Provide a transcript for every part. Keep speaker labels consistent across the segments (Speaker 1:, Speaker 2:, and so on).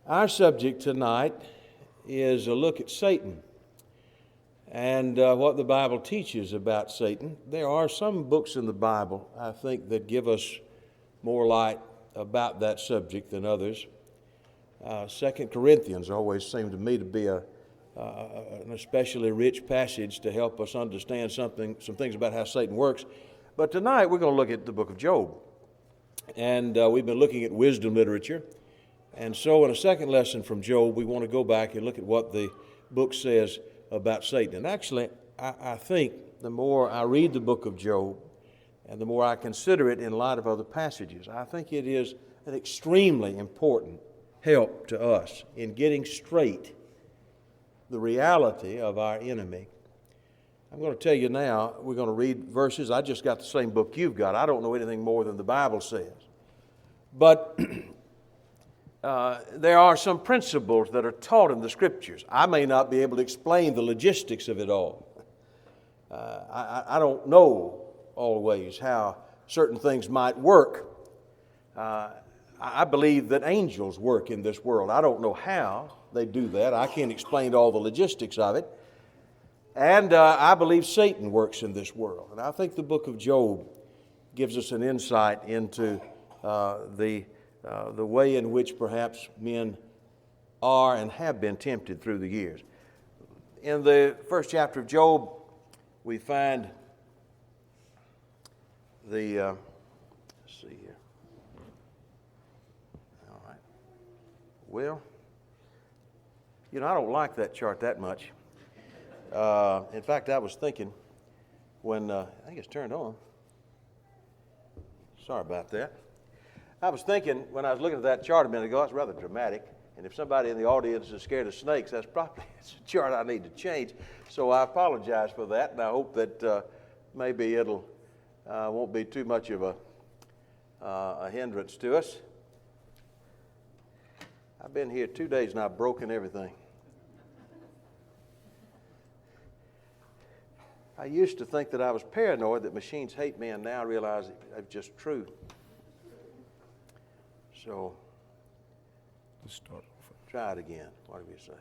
Speaker 1: Our subject tonight is a look at Satan and what the Bible teaches about Satan. There are some books in the Bible, I think, that give us more light about that subject than others. 2 Corinthians always seemed to me to be an especially rich passage to help us understand some things about how Satan works. But tonight we're going to look at the book of Job. And we've been looking at wisdom literature. And so in a second lesson from Job, we want to go back and look at what the book says about Satan. And actually, I think the more I read the book of Job and the more I consider it in light of other passages, I think it is an extremely important help to us in getting straight the reality of our enemy. I'm going to tell you now, we're going to read verses. I just got the same book you've got. I don't know anything more than the Bible says. But there are some principles that are taught in the Scriptures. I may not be able to explain the logistics of it all. I don't know always how certain things might work. I believe that angels work in this world. I don't know how they do that. I can't explain all the logistics of it. And I believe Satan works in this world. And I think the book of Job gives us an insight into the way in which perhaps men are and have been tempted through the years. In the first chapter of Job, we find let's see here. All right. Well, I don't like that chart that much. In fact, I was thinking when, I think it's turned on. Sorry about that. I was thinking when I was looking at that chart a minute ago, it's rather dramatic. And if somebody in the audience is scared of snakes, that's probably it's a chart I need to change. So I apologize for that, and I hope that maybe it'll won't be too much of a hindrance to us. I've been here 2 days and I've broken everything. I used to think that I was paranoid that machines hate me, and now I realize it's just true. So,
Speaker 2: let's start over.
Speaker 1: Try it again. What do you say?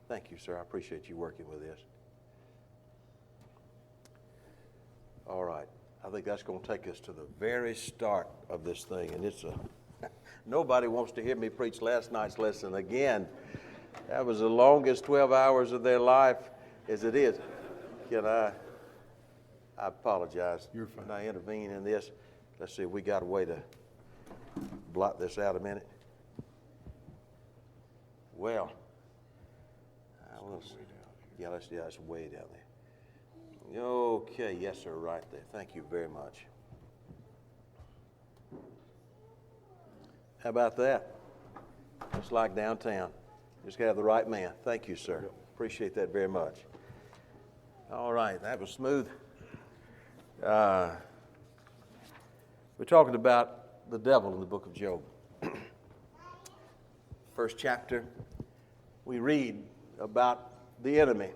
Speaker 1: Thank you, sir. I appreciate you working with this. All right. I think that's going to take us to the very start of this thing, and it's nobody wants to hear me preach last night's lesson again. That was the longest 12 hours of their life as it is. I apologize.
Speaker 2: You're fine.
Speaker 1: Can I intervene in this? Let's see if we got a way to blot this out a minute. Well, that's way down there. Okay, yes, sir, right there. Thank you very much. How about that? Just like downtown. Just have the right man. Thank you, sir. Appreciate that very much. All right, that was smooth. We're talking about the devil in the book of Job. First chapter, we read about the enemy.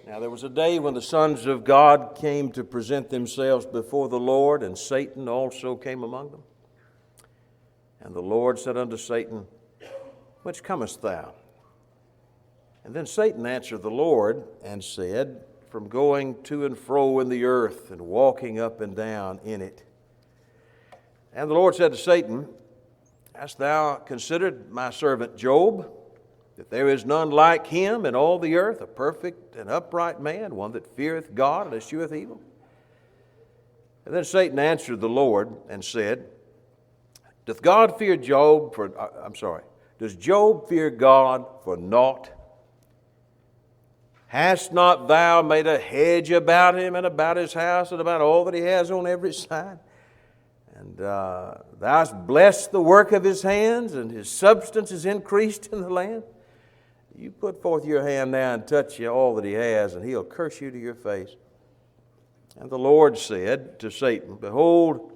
Speaker 1: Now, there was a day when the sons of God came to present themselves before the Lord, and Satan also came among them. And the Lord said unto Satan, Whence comest thou? And then Satan answered the Lord and said, From going to and fro in the earth and walking up and down in it. And the Lord said to Satan, Hast thou considered my servant Job, that there is none like him in all the earth, a perfect and upright man, one that feareth God and escheweth evil? And then Satan answered the Lord and said, Does Job fear God for naught? Hast not thou made a hedge about him and about his house and about all that he has on every side? And thou hast blessed the work of his hands, and his substance is increased in the land. You put forth your hand now and touch all that he has, and he'll curse you to your face. And the Lord said to Satan, Behold,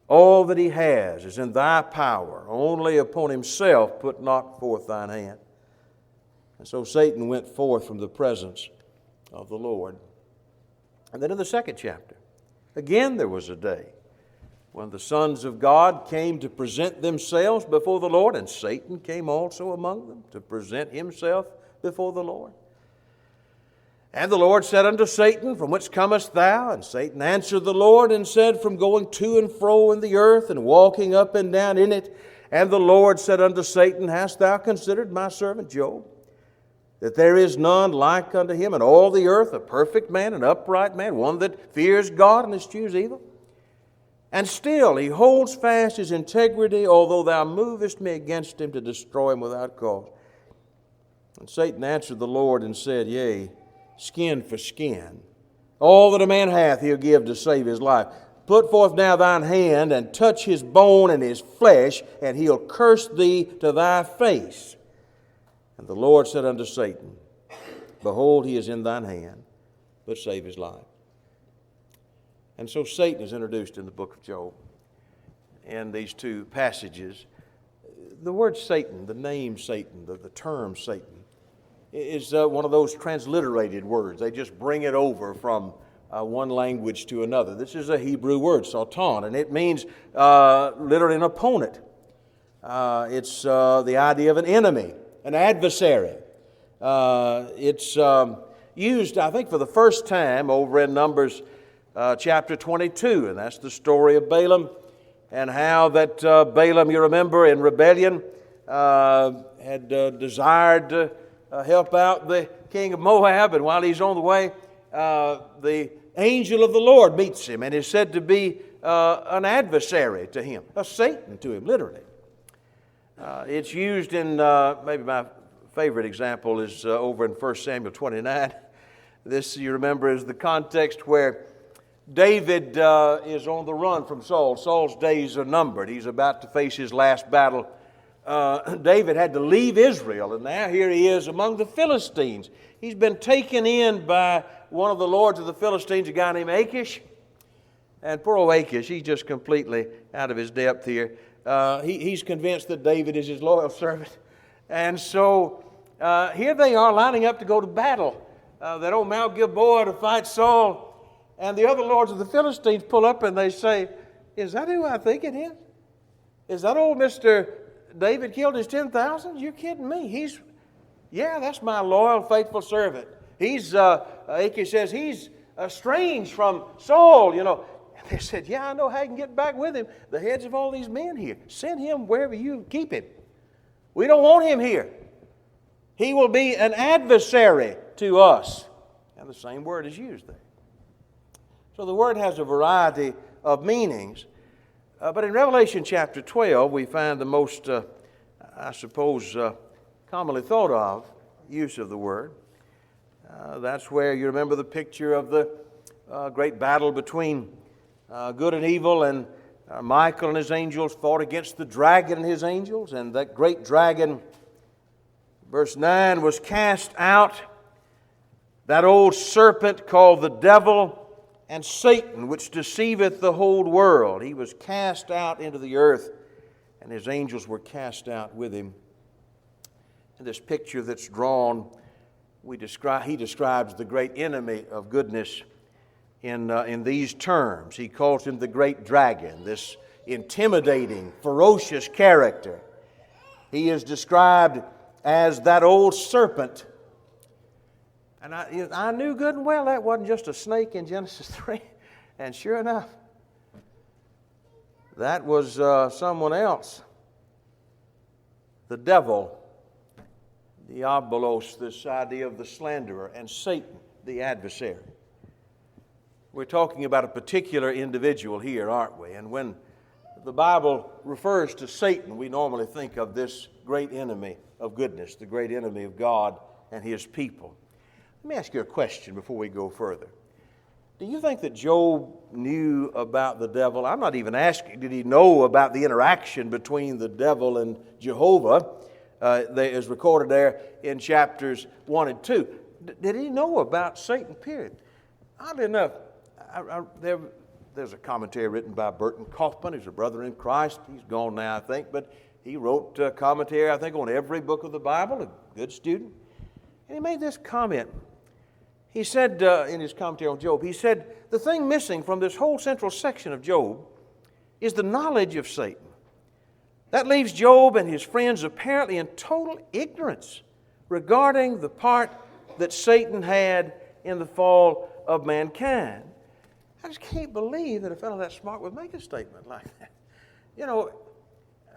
Speaker 1: all that he has is in thy power. Only upon himself put not forth thine hand. And so Satan went forth from the presence of the Lord. And then in the second chapter, again there was a day when the sons of God came to present themselves before the Lord, and Satan came also among them to present himself before the Lord. And the Lord said unto Satan, From whence comest thou? And Satan answered the Lord and said, From going to and fro in the earth, and walking up and down in it. And the Lord said unto Satan, Hast thou considered my servant Job, that there is none like unto him in all the earth, a perfect man, an upright man, one that fears God and eschews evil? And still he holds fast his integrity, although thou movest me against him to destroy him without cause. And Satan answered the Lord and said, Yea, skin for skin. All that a man hath he'll give to save his life. Put forth now thine hand, and touch his bone and his flesh, and he'll curse thee to thy face. And the Lord said unto Satan, Behold, he is in thine hand, but save his life. And so Satan is introduced in the book of Job in these two passages. The word Satan, the name Satan, the term Satan, is one of those transliterated words. They just bring it over from one language to another. This is a Hebrew word, Satan, and it means literally an opponent. It's the idea of an enemy, an adversary. It's used, I think, for the first time over in Numbers chapter 22, and that's the story of Balaam and how that Balaam, you remember, in rebellion had desired to help out the king of Moab, and while he's on the way, the angel of the Lord meets him and is said to be an adversary to him, a Satan to him, literally. It's used in, maybe my favorite example is over in 1 Samuel 29. This, you remember, is the context where David is on the run from Saul. Saul's days are numbered. He's about to face his last battle. David had to leave Israel, and now here he is among the Philistines. He's been taken in by one of the lords of the Philistines, a guy named Achish. And poor old Achish, he's just completely out of his depth here. He's convinced that David is his loyal servant. And so here they are lining up to go to battle. That old Mount Gilboa to fight Saul. And the other lords of the Philistines pull up and they say, Is that who I think it is? Is that old Mr. David killed his 10,000? You're kidding me. That's my loyal, faithful servant. Achish says, he's estranged from Saul, you know. And they said, Yeah, I know how you can get back with him. The heads of all these men here. Send him wherever you keep him. We don't want him here. He will be an adversary to us. And the same word is used there. So the word has a variety of meanings. But in Revelation chapter 12, we find the most, commonly thought of use of the word. That's where you remember the picture of the great battle between good and evil, and Michael and his angels fought against the dragon and his angels, and that great dragon, verse 9, was cast out, that old serpent called the devil and Satan, which deceiveth the whole world. He was cast out into the earth, and his angels were cast out with him. In this picture that's drawn, he describes the great enemy of goodness in these terms. He calls him the great dragon, this intimidating, ferocious character. He is described as that old serpent. And I knew good and well that wasn't just a snake in Genesis 3. And sure enough, that was someone else. The devil, Diabolos, this idea of the slanderer, and Satan, the adversary. We're talking about a particular individual here, aren't we? And when the Bible refers to Satan, we normally think of this great enemy of goodness, the great enemy of God and His people. Let me ask you a question before we go further. Do you think that Job knew about the devil? I'm not even asking, did he know about the interaction between the devil and Jehovah, as recorded there in chapters 1 and 2. Did he know about Satan, period? Oddly enough, there's a commentary written by Burton Kaufman, who's a brother in Christ. He's gone now, I think, but he wrote a commentary, I think, on every book of the Bible, a good student. And he made this comment. He said in his commentary on Job, he said, the thing missing from this whole central section of Job is the knowledge of Satan. That leaves Job and his friends apparently in total ignorance regarding the part that Satan had in the fall of mankind. I just can't believe that a fellow that smart would make a statement like that. You know,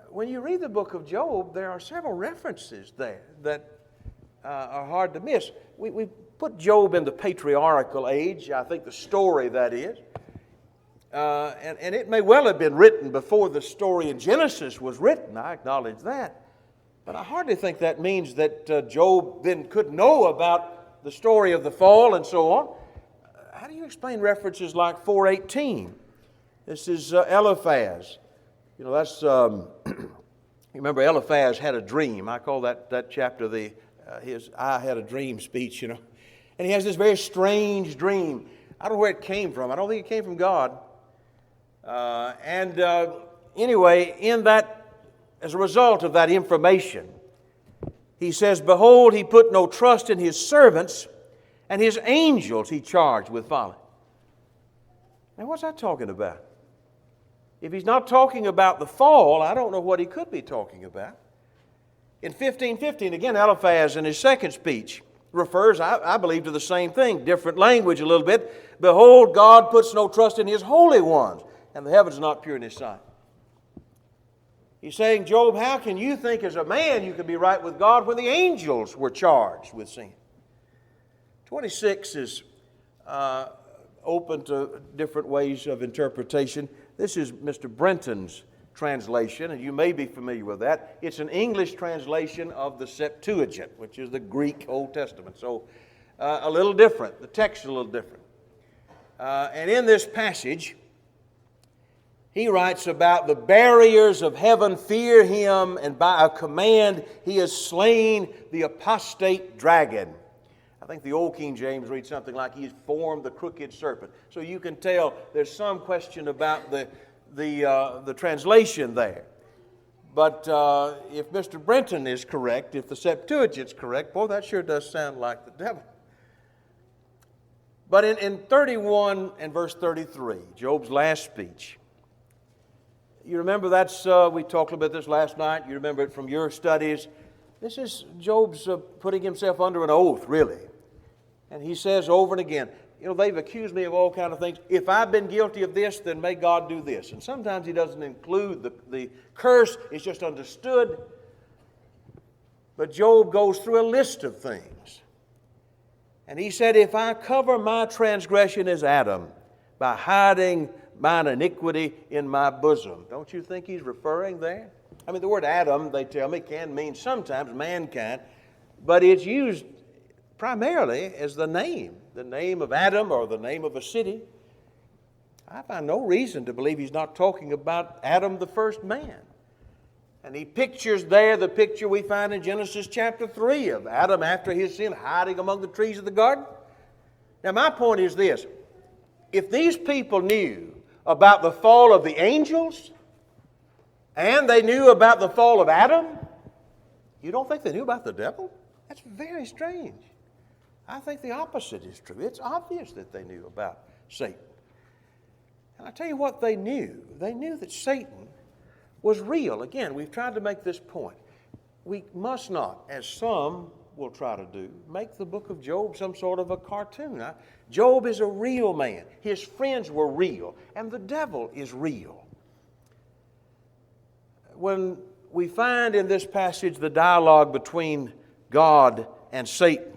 Speaker 1: when you read the book of Job, there are several references there that are hard to miss. We put Job in the patriarchal age, I think the story that is. And it may well have been written before the story in Genesis was written. I acknowledge that. But I hardly think that means that Job then could know about the story of the fall and so on. How do you explain references like 4:18? This is Eliphaz. You know, that's, you remember Eliphaz had a dream. I call that chapter his I had a dream speech, you know. And he has this very strange dream. I don't know where it came from. I don't think it came from God. Anyway, in that, as a result of that information, he says, "Behold, he put no trust in his servants, and his angels he charged with folly." Now, what's that talking about? If he's not talking about the fall, I don't know what he could be talking about. In 15:15, again, Eliphaz in his second speech refers, I believe, to the same thing, different language a little bit. "Behold, God puts no trust in his holy ones, and the heavens are not pure in his sight." He's saying, Job, how can you think as a man you can be right with God when the angels were charged with sin? 26 is open to different ways of interpretation. This is Mr. Brenton's translation, and you may be familiar with that. It's an English translation of the Septuagint, which is the Greek Old Testament. So a little different. The text is a little different. And in this passage, he writes about the barriers of heaven fear him, and by a command he has slain the apostate dragon. I think the old King James reads something like he's formed the crooked serpent. So you can tell there's some question about the translation there. But if Mr. Brenton is correct, if the Septuagint's correct, boy, that sure does sound like the devil. But in 31 and verse 33, Job's last speech, you remember that's, we talked about this last night, you remember it from your studies. This is Job's putting himself under an oath, really. And he says over and again, you know, they've accused me of all kinds of things. If I've been guilty of this, then may God do this. And sometimes he doesn't include the curse. It's just understood. But Job goes through a list of things. And he said, if I cover my transgression as Adam by hiding mine iniquity in my bosom. Don't you think he's referring there? I mean, the word Adam, they tell me, can mean sometimes mankind. But it's used primarily as the name of Adam or the name of a city. I find no reason to believe he's not talking about Adam, the first man. And he pictures there the picture we find in Genesis chapter 3 of Adam after his sin hiding among the trees of the garden. Now, my point is this. If these people knew about the fall of the angels and they knew about the fall of Adam, you don't think they knew about the devil? That's very strange. I think the opposite is true. It's obvious that they knew about Satan. And I tell you what they knew. They knew that Satan was real. Again, we've tried to make this point. We must not, as some will try to do, make the book of Job some sort of a cartoon. Job is a real man. His friends were real. And the devil is real. When we find in this passage the dialogue between God and Satan,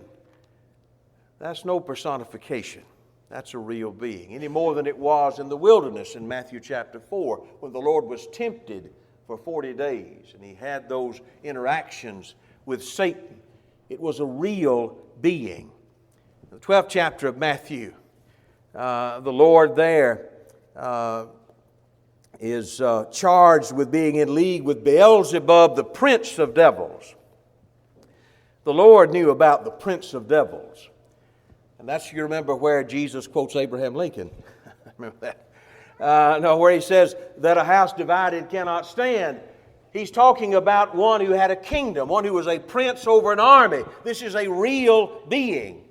Speaker 1: that's no personification. That's a real being. Any more than it was in the wilderness in Matthew chapter 4 when the Lord was tempted for 40 days and he had those interactions with Satan. It was a real being. The 12th chapter of Matthew, the Lord there is charged with being in league with Beelzebub, the prince of devils. The Lord knew about the prince of devils. And that's, you remember, where Jesus quotes Abraham Lincoln. Remember that? No, where he says that a house divided cannot stand. He's talking about one who had a kingdom, one who was a prince over an army. This is a real being.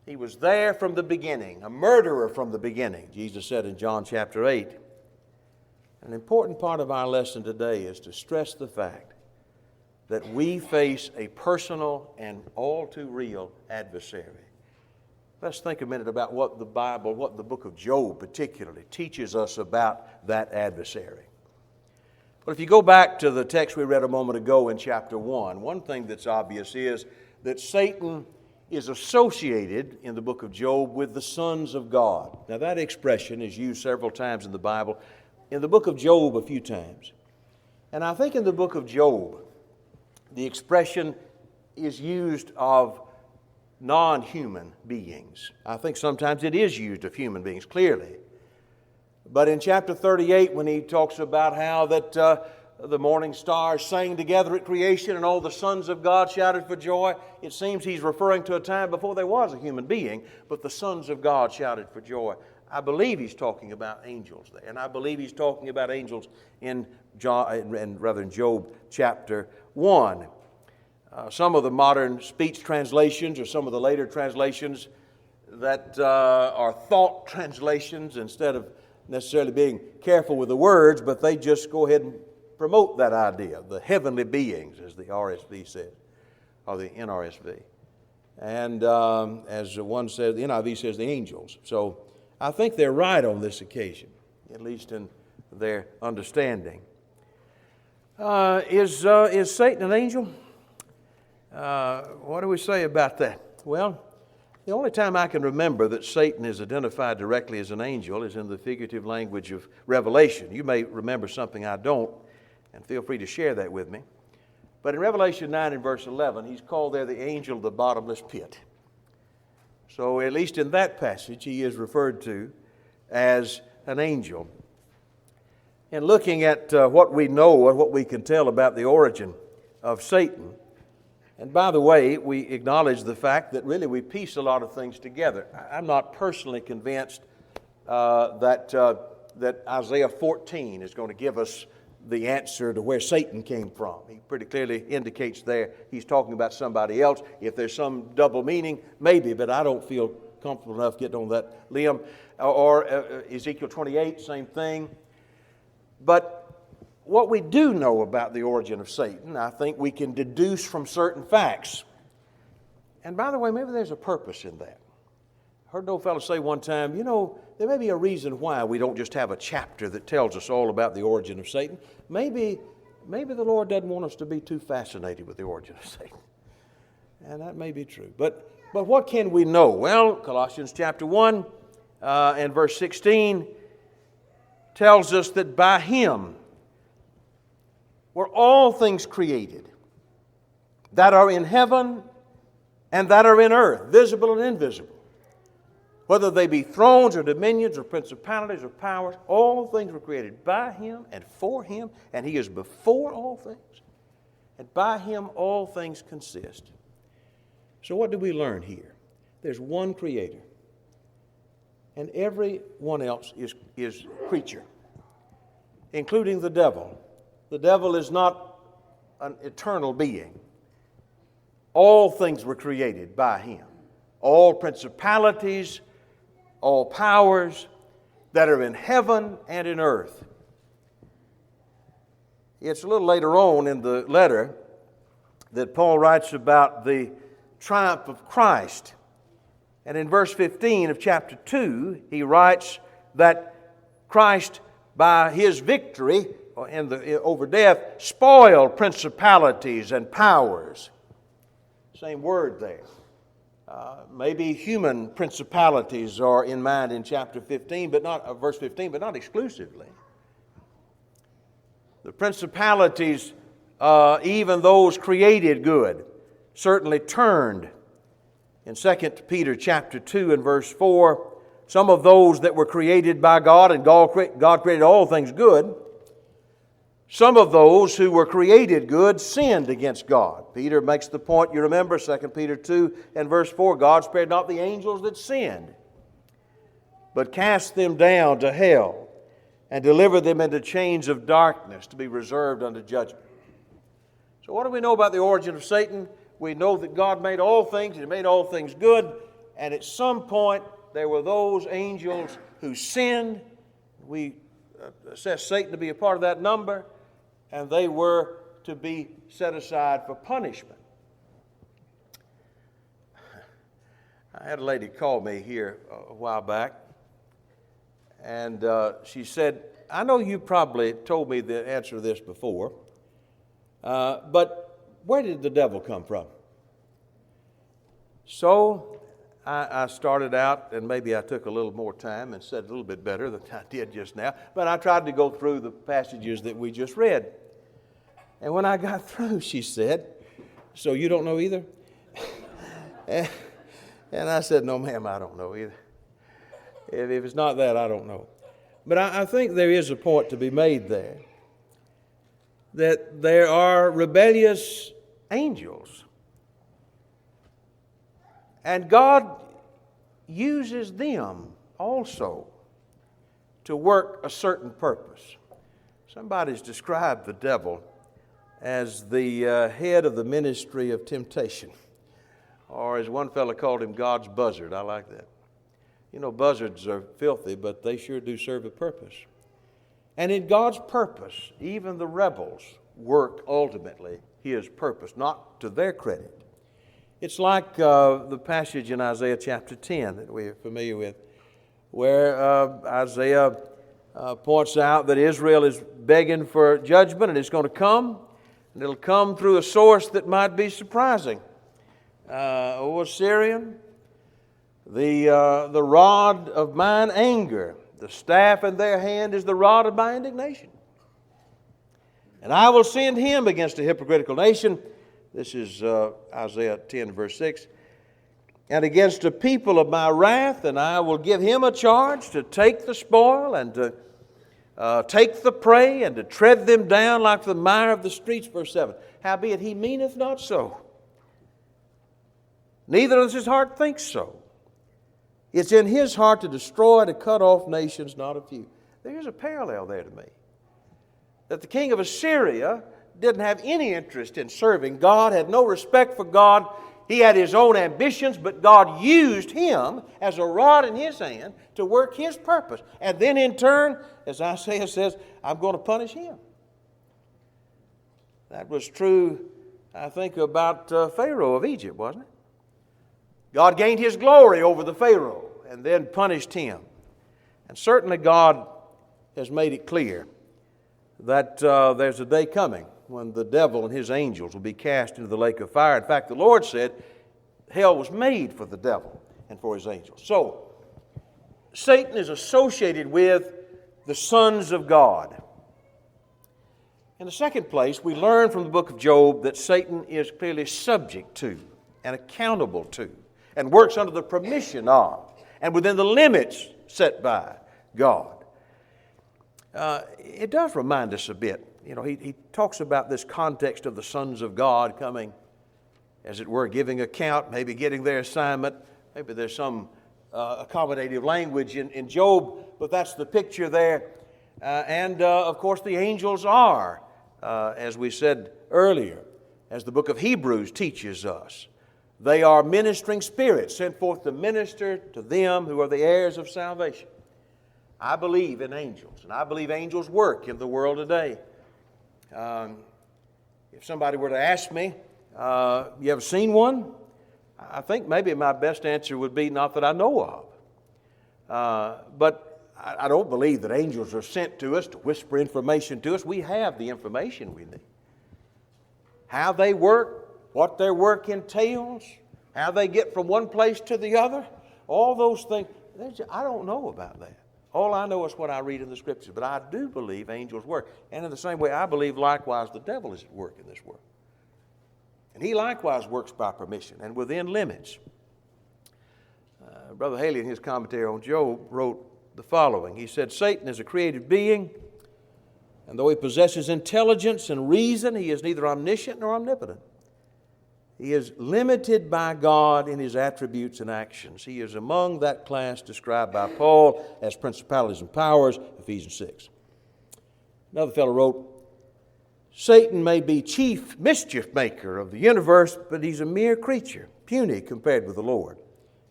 Speaker 1: He was there from the beginning, a murderer from the beginning, Jesus said in John chapter 8. An important part of our lesson today is to stress the fact that we face a personal and all too real adversary. Let's think a minute about what the Bible, what the book of Job particularly teaches us about that adversary. But if you go back to the text we read a moment ago in chapter 1, one thing that's obvious is that Satan is associated in the book of Job with the sons of God. Now that expression is used several times in the Bible, in the book of Job a few times. And I think in the book of Job, the expression is used of non-human beings. I think sometimes it is used of human beings, clearly. But in chapter 38, when he talks about how that the morning stars sang together at creation and all the sons of God shouted for joy, it seems he's referring to a time before there was a human being, but the sons of God shouted for joy. I believe he's talking about angels there, and I believe he's talking about angels in Job chapter 1. Some of the modern speech translations or some of the later translations that are thought translations instead of necessarily being careful with the words, but they just go ahead and promote that idea, the heavenly beings, as the RSV says, or the NRSV. And as one says, the NIV says the angels. So I think they're right on this occasion, at least in their understanding. Is Satan an angel? What do we say about that? Well, the only time I can remember that Satan is identified directly as an angel is in the figurative language of Revelation. You may remember something I don't, and feel free to share that with me. But in Revelation 9 and verse 11, he's called there the angel of the bottomless pit. So at least in that passage, he is referred to as an angel. In looking at what we know and what we can tell about the origin of Satan, and by the way, we acknowledge the fact that really we piece a lot of things together. I'm not personally convinced that Isaiah 14 is going to give us the answer to where Satan came from. He pretty clearly indicates there he's talking about somebody else. If there's some double meaning, maybe, but I don't feel comfortable enough getting on that limb. Or Ezekiel 28, same thing. But what we do know about the origin of Satan, I think we can deduce from certain facts. And by the way, maybe there's a purpose in that. I heard an old fellow say one time, you know, there may be a reason why we don't just have a chapter that tells us all about the origin of Satan. Maybe the Lord doesn't want us to be too fascinated with the origin of Satan. And that may be true. But what can we know? Well, Colossians chapter 1 and verse 16 tells us that by Him were all things created that are in heaven and that are in earth, visible and invisible. Whether they be thrones or dominions or principalities or powers, all things were created by Him and for Him, and He is before all things. And by Him all things consist. So what do we learn here? There's one Creator, and everyone else is creature, including the devil. The devil is not an eternal being. All things were created by Him. All principalities, all powers that are in heaven and in earth. It's a little later on in the letter that Paul writes about the triumph of Christ. And in verse 15 of chapter 2, he writes that Christ, by His victory over death, spoiled principalities and powers. Same word there. Maybe human principalities are in mind in chapter 15, but not verse 15, but not exclusively. The principalities, even those created good, certainly turned. In 2 Peter chapter 2 and verse 4, some of those that were created by God, and God created all things good, some of those who were created good sinned against God. Peter makes the point, you remember, 2 Peter 2 and verse 4, God spared not the angels that sinned, but cast them down to hell and delivered them into chains of darkness to be reserved unto judgment. So what do we know about the origin of Satan? We know that God made all things, He made all things good, and at some point there were those angels who sinned. We assess Satan to be a part of that number, and they were to be set aside for punishment. I had a lady call me here a while back, and she said, I know you probably told me the answer to this before, but where did the devil come from? So I started out, and maybe I took a little more time and said a little bit better than I did just now, but I tried to go through the passages that we just read. And when I got through, she said, so you don't know either? And I said, no, ma'am, I don't know either. If it's not that, I don't know. But I think there is a point to be made there, that there are rebellious angels. And God uses them also to work a certain purpose. Somebody's described the devil as the head of the ministry of temptation. Or as one fellow called him, God's buzzard. I like that. You know, buzzards are filthy, but they sure do serve a purpose. And in God's purpose, even the rebels work ultimately His purpose, not to their credit. It's like the passage in Isaiah chapter 10 that we're familiar with, where Isaiah points out that Israel is begging for judgment, and it's going to come, and it'll come through a source that might be surprising. O Assyrian, the rod of mine anger, the staff in their hand is the rod of my indignation. And I will send him against a hypocritical nation. This is Isaiah 10, verse 6. And against a people of my wrath, and I will give him a charge to take the spoil and to take the prey and to tread them down like the mire of the streets, verse 7. Howbeit he meaneth not so. Neither does his heart think so. It's in his heart to destroy, to cut off nations, not a few. There's a parallel there to me. That the king of Assyria didn't have any interest in serving God, had no respect for God. He had his own ambitions, but God used him as a rod in his hand to work his purpose. And then in turn, as Isaiah says, I'm going to punish him. That was true, I think, about Pharaoh of Egypt, wasn't it? God gained His glory over the Pharaoh and then punished him. And certainly God has made it clear that there's a day coming when the devil and his angels will be cast into the lake of fire. In fact, the Lord said hell was made for the devil and for his angels. So, Satan is associated with the sons of God. In the second place, we learn from the book of Job that Satan is clearly subject to and accountable to and works under the permission of and within the limits set by God. It does remind us a bit. You know, he talks about this context of the sons of God coming, as it were, giving account, maybe getting their assignment. Maybe there's some accommodative language in Job, but that's the picture there. Of course, the angels are, as we said earlier, as the book of Hebrews teaches us, they are ministering spirits sent forth to minister to them who are the heirs of salvation. I believe in angels, and I believe angels work in the world today. If somebody were to ask me, you ever seen one? I think maybe my best answer would be not that I know of. But I don't believe that angels are sent to us to whisper information to us. We have the information we need. How they work, what their work entails, how they get from one place to the other, all those things. I don't know about that. All I know is what I read in the Scriptures. But I do believe angels work. And in the same way, I believe likewise the devil is at work in this world. And he likewise works by permission and within limits. Brother Haley, in his commentary on Job, wrote the following. He said, Satan is a created being, and though he possesses intelligence and reason, he is neither omniscient nor omnipotent. He is limited by God in his attributes and actions. He is among that class described by Paul as principalities and powers, Ephesians 6. Another fellow wrote, Satan may be chief mischief maker of the universe, but he's a mere creature, puny compared with the Lord.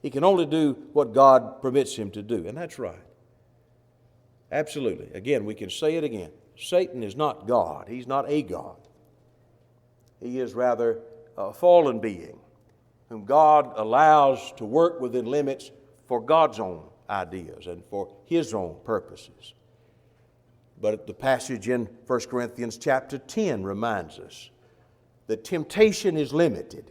Speaker 1: He can only do what God permits him to do, and that's right. Absolutely. Again, we can say it again. Satan is not God. He's not a God. He is rather a fallen being whom God allows to work within limits for God's own ideas and for His own purposes. But the passage in 1 Corinthians chapter 10 reminds us that temptation is limited.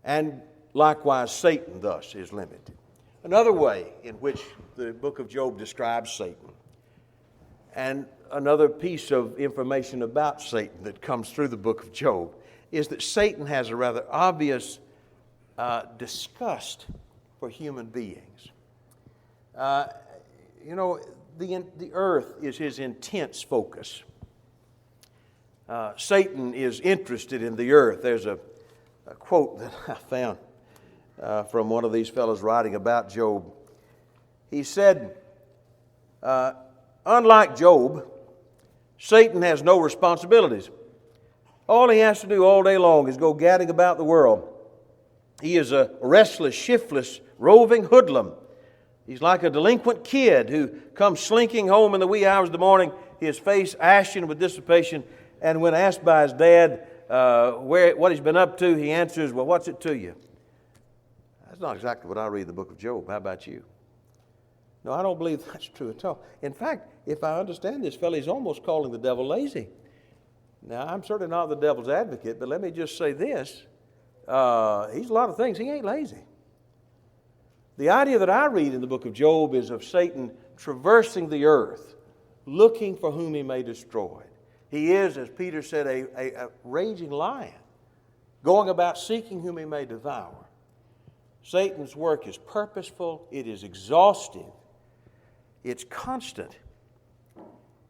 Speaker 1: And likewise, Satan thus is limited. Another way in which the book of Job describes Satan, and another piece of information about Satan that comes through the book of Job, is that Satan has a rather obvious disgust for human beings. The earth is his intense focus. Satan is interested in the earth. There's a quote that I found from one of these fellows writing about Job. He said, unlike Job, Satan has no responsibilities. All he has to do all day long is go gadding about the world. He is a restless, shiftless, roving hoodlum. He's like a delinquent kid who comes slinking home in the wee hours of the morning, his face ashen with dissipation, and when asked by his dad what he's been up to, he answers, well, what's it to you? That's not exactly what I read in the book of Job. How about you? No, I don't believe that's true at all. In fact, if I understand this fellow, he's almost calling the devil lazy. Now, I'm certainly not the devil's advocate, but let me just say this. He's a lot of things. He ain't lazy. The idea that I read in the book of Job is of Satan traversing the earth, looking for whom he may destroy. He is, as Peter said, a raging lion, going about seeking whom he may devour. Satan's work is purposeful, it is exhaustive, it's constant.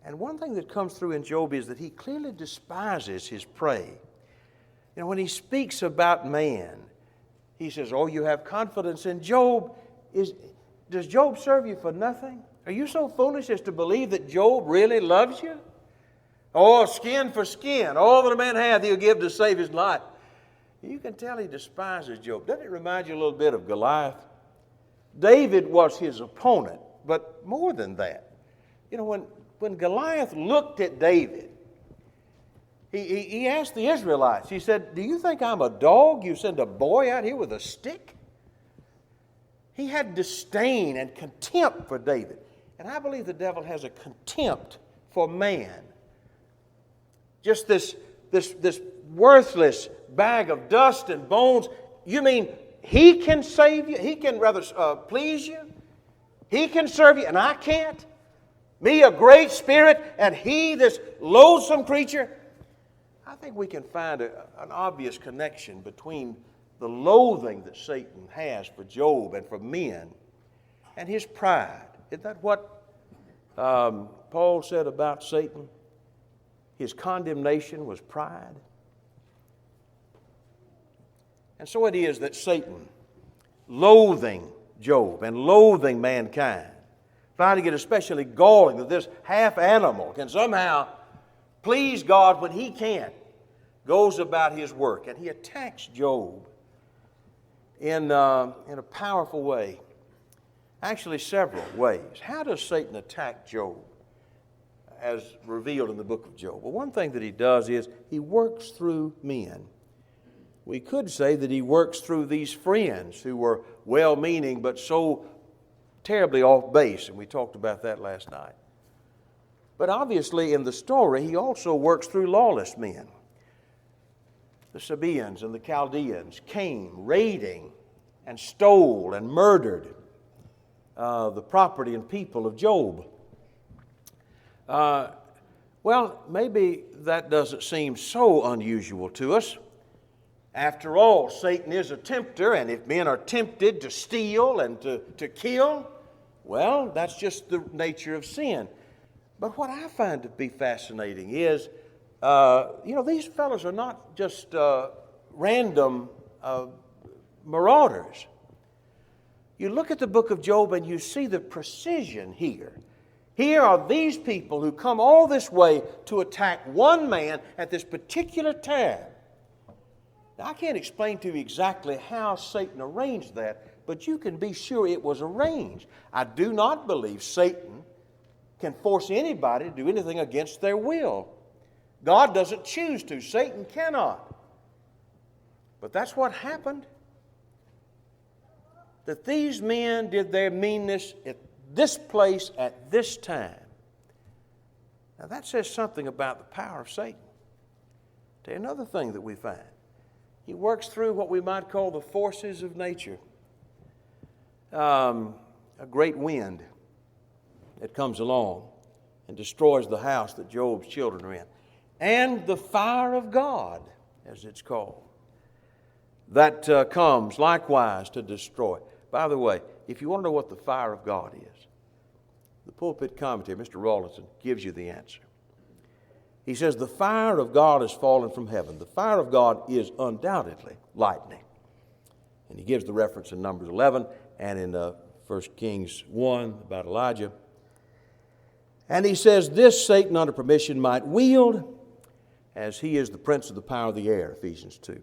Speaker 1: And one thing that comes through in Job is that he clearly despises his prey. You know, when he speaks about man, he says, oh, you have confidence in Job. Does Job serve you for nothing? Are you so foolish as to believe that Job really loves you? Oh, skin for skin. All that a man hath he'll give to save his life. You can tell he despises Job. Doesn't it remind you a little bit of Goliath? David was his opponent, but more than that. You know, when Goliath looked at David, he asked the Israelites, he said, do you think I'm a dog? You send a boy out here with a stick? He had disdain and contempt for David. And I believe the devil has a contempt for man. Just this worthless bag of dust and bones. You mean he can save you? He can rather please you? He can serve you and I can't? Me, a great spirit, and he, this loathsome creature? I think we can find an obvious connection between the loathing that Satan has for Job and for men and his pride. Isn't that what Paul said about Satan? His condemnation was pride. And so it is that Satan, loathing Job and loathing mankind, finding it especially galling that this half animal can somehow please God when he can't, goes about his work. And he attacks Job in a powerful way. Actually, several ways. How does Satan attack Job as revealed in the book of Job? Well, one thing that he does is he works through men. We could say that he works through these friends who were well-meaning but so terribly off base, and we talked about that last night. But obviously in the story, he also works through lawless men. The Sabaeans and the Chaldeans came raiding and stole and murdered the property and people of Job. Well, maybe that doesn't seem so unusual to us. After all, Satan is a tempter, and if men are tempted to steal and to kill, well, that's just the nature of sin. But what I find to be fascinating is, these fellows are not just random marauders. You look at the book of Job and you see the precision here. Here are these people who come all this way to attack one man at this particular time. Now, I can't explain to you exactly how Satan arranged that, but you can be sure it was arranged. I do not believe Satan can force anybody to do anything against their will. God doesn't choose to. Satan cannot. But that's what happened. That these men did their meanness at this place at this time. Now that says something about the power of Satan. Tell you another thing that we find. He works through what we might call the forces of nature. A great wind that comes along and destroys the house that Job's children are in. And the fire of God, as it's called, that comes likewise to destroy. By the way, if you want to know what the fire of God is, the pulpit commentator, Mr. Rawlinson, gives you the answer. He says, the fire of God has fallen from heaven. The fire of God is undoubtedly lightning. And he gives the reference in Numbers 11 and in 1 Kings 1 about Elijah. And he says, this Satan under permission might wield, as he is the prince of the power of the air, Ephesians 2.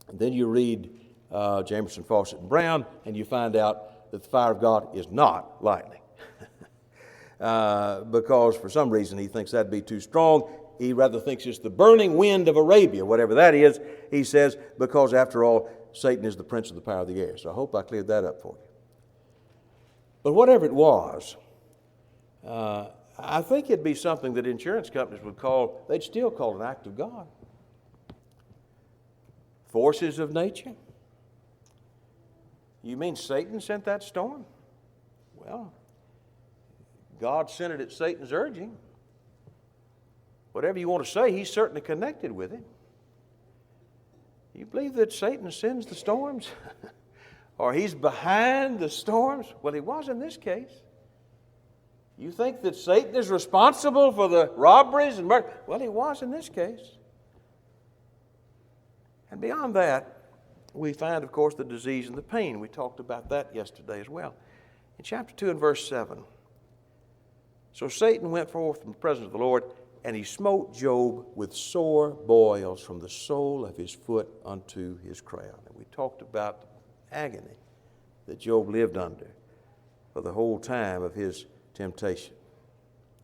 Speaker 1: And then you read Jamerson, Fawcett, and Brown, and you find out that the fire of God is not lightning. Because for some reason he thinks that'd be too strong. He rather thinks it's the burning wind of Arabia, whatever that is, he says, because after all, Satan is the prince of the power of the air. So I hope I cleared that up for you. But whatever it was, I think it'd be something that insurance companies would call, they'd still call an act of God. Forces of nature. You mean Satan sent that storm? Well, God sent it at Satan's urging. Whatever you want to say, he's certainly connected with it. You believe that Satan sends the storms? Or he's behind the storms? Well, he was in this case. You think that Satan is responsible for the robberies and murder? Well, he was in this case. And beyond that, we find, of course, the disease and the pain. We talked about that yesterday as well. In chapter 2 and verse 7, so Satan went forth from the presence of the Lord, and he smote Job with sore boils from the sole of his foot unto his crown. And we talked about the agony that Job lived under for the whole time of his temptation.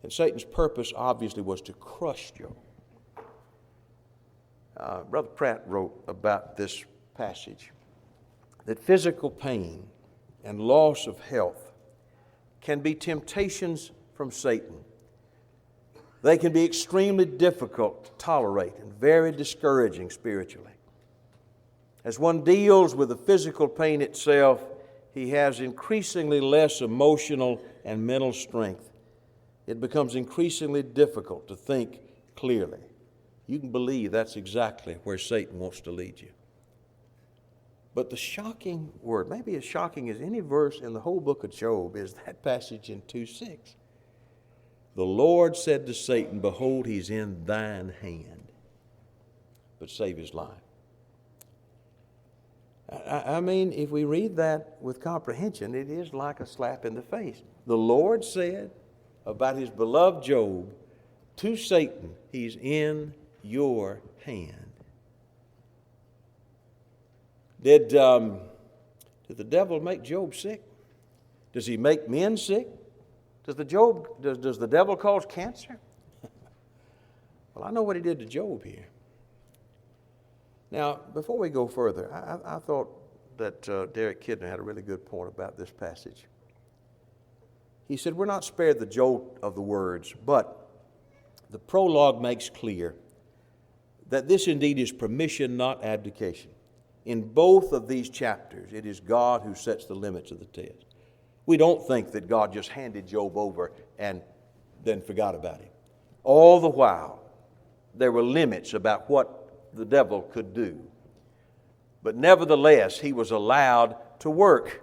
Speaker 1: And Satan's purpose obviously was to crush Job. Brother Pratt wrote about this passage that physical pain and loss of health can be temptations from Satan. They can be extremely difficult to tolerate and very discouraging spiritually. As one deals with the physical pain itself, he has increasingly less emotional and mental strength. It becomes increasingly difficult to think clearly. You can believe that's exactly where Satan wants to lead you. But the shocking word, maybe as shocking as any verse in the whole book of Job, is that passage in 2:6. The Lord said to Satan, behold, he's in thine hand, but save his life. I mean, if we read that with comprehension, it is like a slap in the face. The Lord said about his beloved Job to Satan, he's in your hand. Did the devil make Job sick? Does he make men sick? Does the devil cause cancer? Well, I know what he did to Job here. Now, before we go further, I thought that Derek Kidner had a really good point about this passage. He said, we're not spared the jolt of the words, but the prologue makes clear that this indeed is permission, not abdication. In both of these chapters, it is God who sets the limits of the test. We don't think that God just handed Job over and then forgot about him. All the while, there were limits about what the devil could do. But nevertheless, he was allowed to work.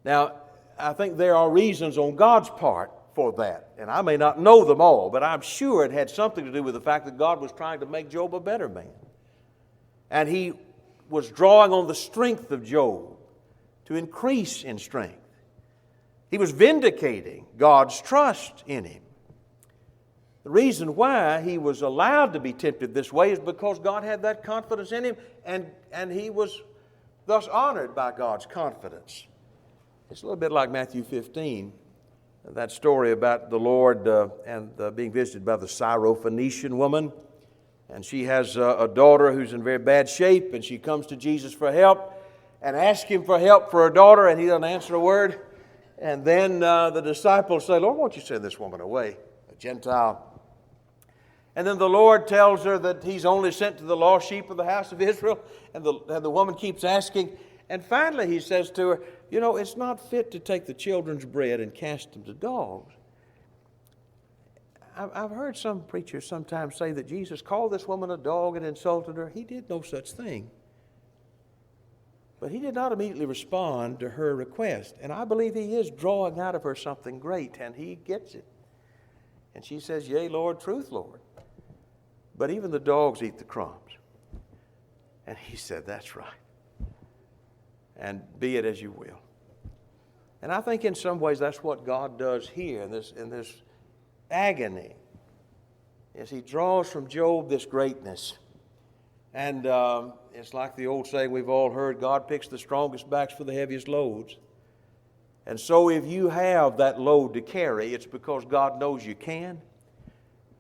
Speaker 1: Now, I think there are reasons on God's part for that. And I may not know them all, but I'm sure it had something to do with the fact that God was trying to make Job a better man. And he was drawing on the strength of Job to increase in strength. He was vindicating God's trust in him. The reason why he was allowed to be tempted this way is because God had that confidence in him, and he was thus honored by God's confidence. It's a little bit like Matthew 15, that story about the Lord being visited by the Syrophoenician woman. And she has a daughter who's in very bad shape, and she comes to Jesus for help and asks Him for help for her daughter, and He doesn't answer a word. And then the disciples say, Lord, won't you send this woman away, a Gentile? And then the Lord tells her that He's only sent to the lost sheep of the house of Israel. And the woman keeps asking. And finally He says to her, you know, it's not fit to take the children's bread and cast them to dogs. I've heard some preachers sometimes say that Jesus called this woman a dog and insulted her. He did no such thing. But He did not immediately respond to her request. And I believe He is drawing out of her something great, and He gets it. And she says, yea, Lord, truth, Lord. But even the dogs eat the crumbs. And He said, that's right. And be it as you will. And I think in some ways that's what God does here in this agony, as He draws from Job this greatness. And it's like the old saying we've all heard, God picks the strongest backs for the heaviest loads. And so if you have that load to carry, it's because God knows you can.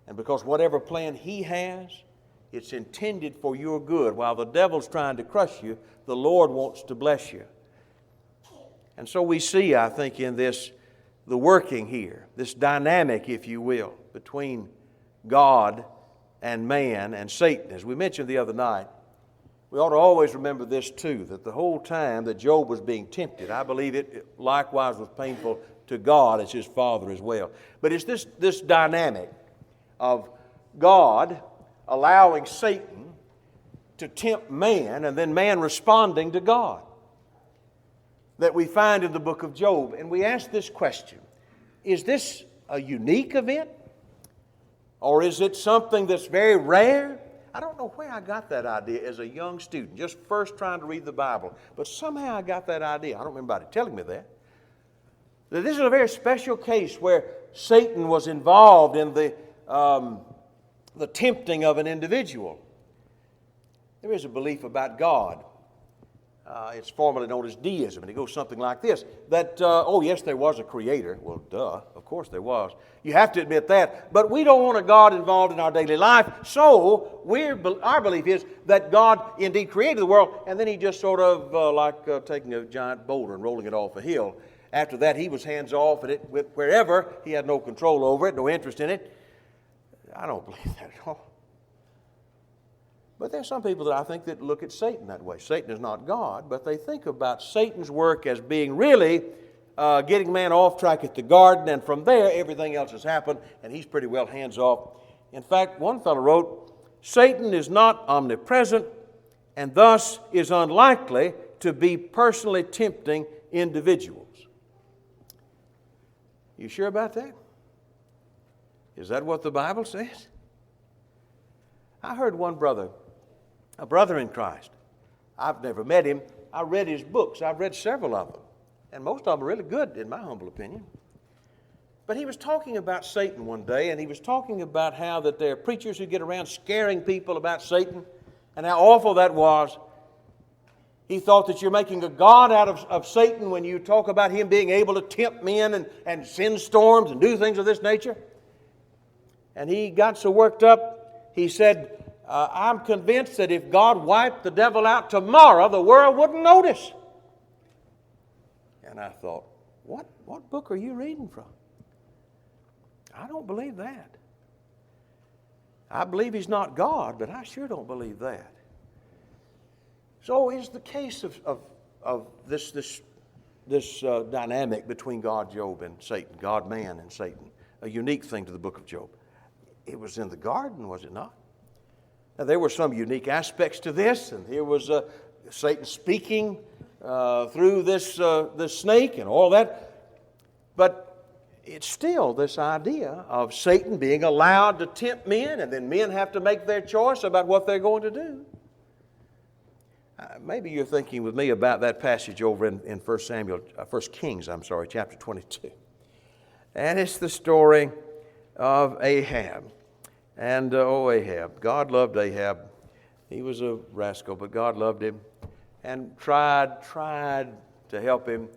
Speaker 1: And because whatever plan He has, it's intended for your good. While the devil's trying to crush you, the Lord wants to bless you. And so we see, I think, in this, the working here, this dynamic, if you will, between God and man and Satan. As we mentioned the other night, we ought to always remember this too, that the whole time that Job was being tempted, I believe it likewise was painful to God as his father as well. But it's this dynamic of God allowing Satan to tempt man and then man responding to God that we find in the book of Job. And we ask this question, is this a unique event? Or is it something that's very rare? I don't know where I got that idea as a young student, just first trying to read the Bible. But somehow I got that idea. I don't remember anybody telling me that this is a very special case where Satan was involved in the tempting of an individual. There is a belief about God. It's formally known as Deism, and it goes something like this, that, oh yes, there was a creator. Well, duh, of course there was. You have to admit that. But we don't want a God involved in our daily life, so our belief is that God indeed created the world, and then He just sort of like taking a giant boulder and rolling it off a hill. After that, He was hands off, and it went wherever. He had no control over it, no interest in it. I don't believe that at all. But there are some people that I think that look at Satan that way. Satan is not God, but they think about Satan's work as being really getting man off track at the garden, and from there everything else has happened, and he's pretty well hands off. In fact, one fellow wrote, Satan is not omnipresent and thus is unlikely to be personally tempting individuals. You sure about that? Is that what the Bible says? I heard one brother, a brother in Christ. I've never met him. I read his books. I've read several of them. And most of them are really good, in my humble opinion. But he was talking about Satan one day, and he was talking about how that there are preachers who get around scaring people about Satan and how awful that was. He thought that you're making a god out of Satan when you talk about him being able to tempt men and send storms and do things of this nature. And he got so worked up, he said, I'm convinced that if God wiped the devil out tomorrow, the world wouldn't notice. And I thought, what book are you reading from? I don't believe that. I believe He's not God, but I sure don't believe that. So is the case of this dynamic between God, Job, and Satan, God, man, and Satan, a unique thing to the book of Job. It was in the garden, was it not? Now, there were some unique aspects to this, and here was Satan speaking through this snake and all that. But it's still this idea of Satan being allowed to tempt men, and then men have to make their choice about what they're going to do. Maybe you're thinking with me about that passage over in 1 Kings, chapter 22. And it's the story of Ahab. And Ahab, God loved Ahab. He was a rascal, but God loved him. and tried to help him.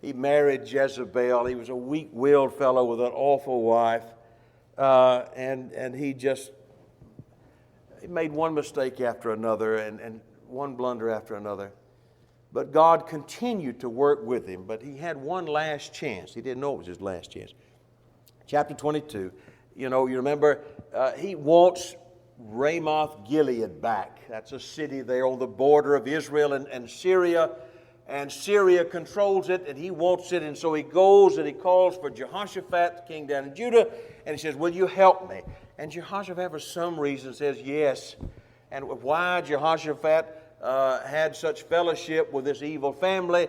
Speaker 1: He married Jezebel. He was a weak-willed fellow with an awful wife. And he made one mistake after another and one blunder after another. But God continued to work with him. But he had one last chance. He didn't know it was his last chance. Chapter 22, you remember, he wants Ramoth Gilead back. That's a city there on the border of Israel and Syria. And Syria controls it, and he wants it. And so he goes and he calls for Jehoshaphat, king down in Judah, and he says, will you help me? And Jehoshaphat, for some reason, says yes. And why Jehoshaphat had such fellowship with this evil family,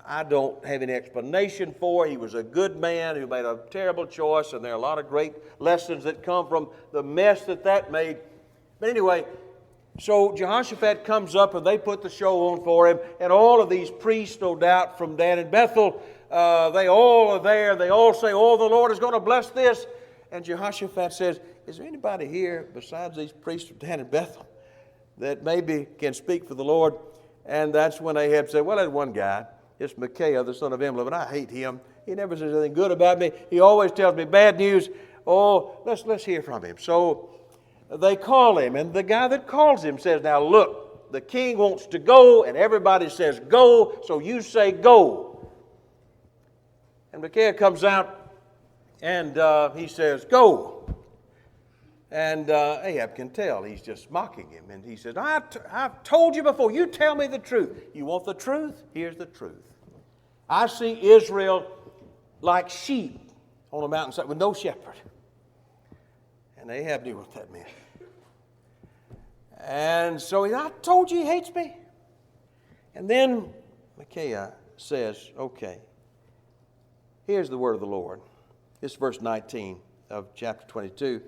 Speaker 1: I don't have any explanation for. He was a good man who made a terrible choice, and there are a lot of great lessons that come from the mess that made. But anyway, so Jehoshaphat comes up and they put the show on for him, and all of these priests, no doubt, from Dan and Bethel, they all are there. They all say, oh, the Lord is going to bless this. And Jehoshaphat says, is there anybody here besides these priests from Dan and Bethel that maybe can speak for the Lord? And that's when Ahab said, well, there's one guy. It's Micaiah, the son of Imlah, but I hate him. He never says anything good about me. He always tells me bad news. Oh, let's hear from him. So they call him, and the guy that calls him says, now look, the king wants to go, and everybody says go, so you say go. And Micaiah comes out, and he says, go. And Ahab can tell he's just mocking him. And he says, I've told you before, you tell me the truth. You want the truth? Here's the truth. I see Israel like sheep on a mountainside with no shepherd. And Ahab knew what that meant. And so I told you he hates me. And then Micaiah says, okay, here's the word of the Lord. This is verse 19 of chapter 22.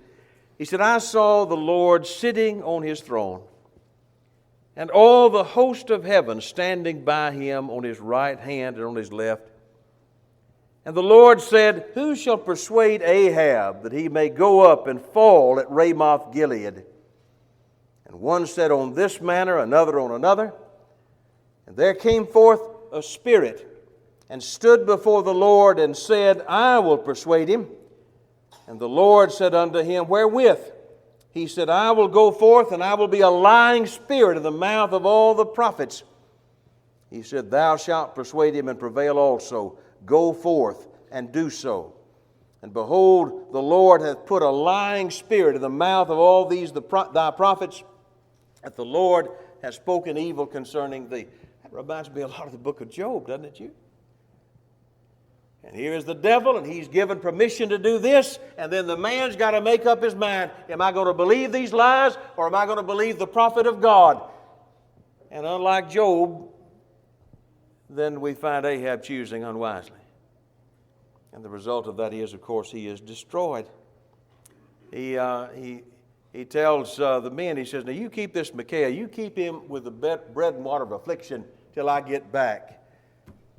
Speaker 1: He said, I saw the Lord sitting on his throne, and all the host of heaven standing by him on his right hand and on his left. And the Lord said, who shall persuade Ahab that he may go up and fall at Ramoth Gilead? And one said on this manner, another on another. And there came forth a spirit, and stood before the Lord, and said, I will persuade him. And the Lord said unto him, wherewith? He said, I will go forth, and I will be a lying spirit in the mouth of all the prophets. He said, thou shalt persuade him and prevail also. Go forth and do so. And behold, the Lord hath put a lying spirit in the mouth of all these thy prophets, that the Lord has spoken evil concerning thee. That reminds me a lot of the book of Job, doesn't it, you? And here is the devil, and he's given permission to do this, and then the man's got to make up his mind. Am I going to believe these lies, or am I going to believe the prophet of God? And unlike Job, then we find Ahab choosing unwisely. And the result of that is, of course, he is destroyed. He tells the men, he says, now you keep this Micaiah, you keep him with the bread and water of affliction till I get back.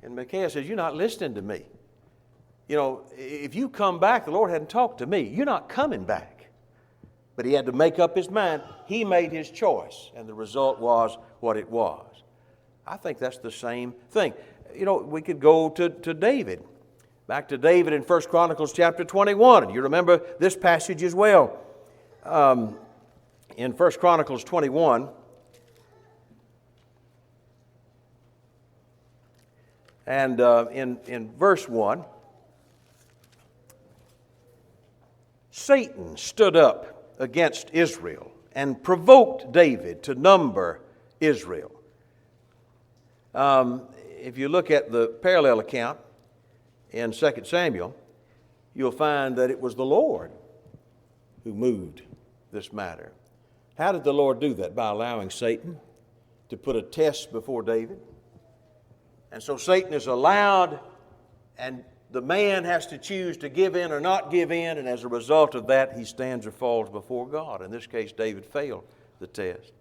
Speaker 1: And Micaiah says, you're not listening to me. You know, if you come back, the Lord hadn't talked to me. You're not coming back. But he had to make up his mind. He made his choice, and the result was what it was. I think that's the same thing. You know, we could go to David. Back to David in 1 Chronicles chapter 21. And you remember this passage as well. In 1 Chronicles 21, and in verse 1, Satan stood up against Israel and provoked David to number Israel. If you look at the parallel account in 2 Samuel, you'll find that it was the Lord who moved this matter. How did the Lord do that? By allowing Satan to put a test before David. And so Satan is allowed, and the man has to choose to give in or not give in, and as a result of that, he stands or falls before God. In this case, David failed the test.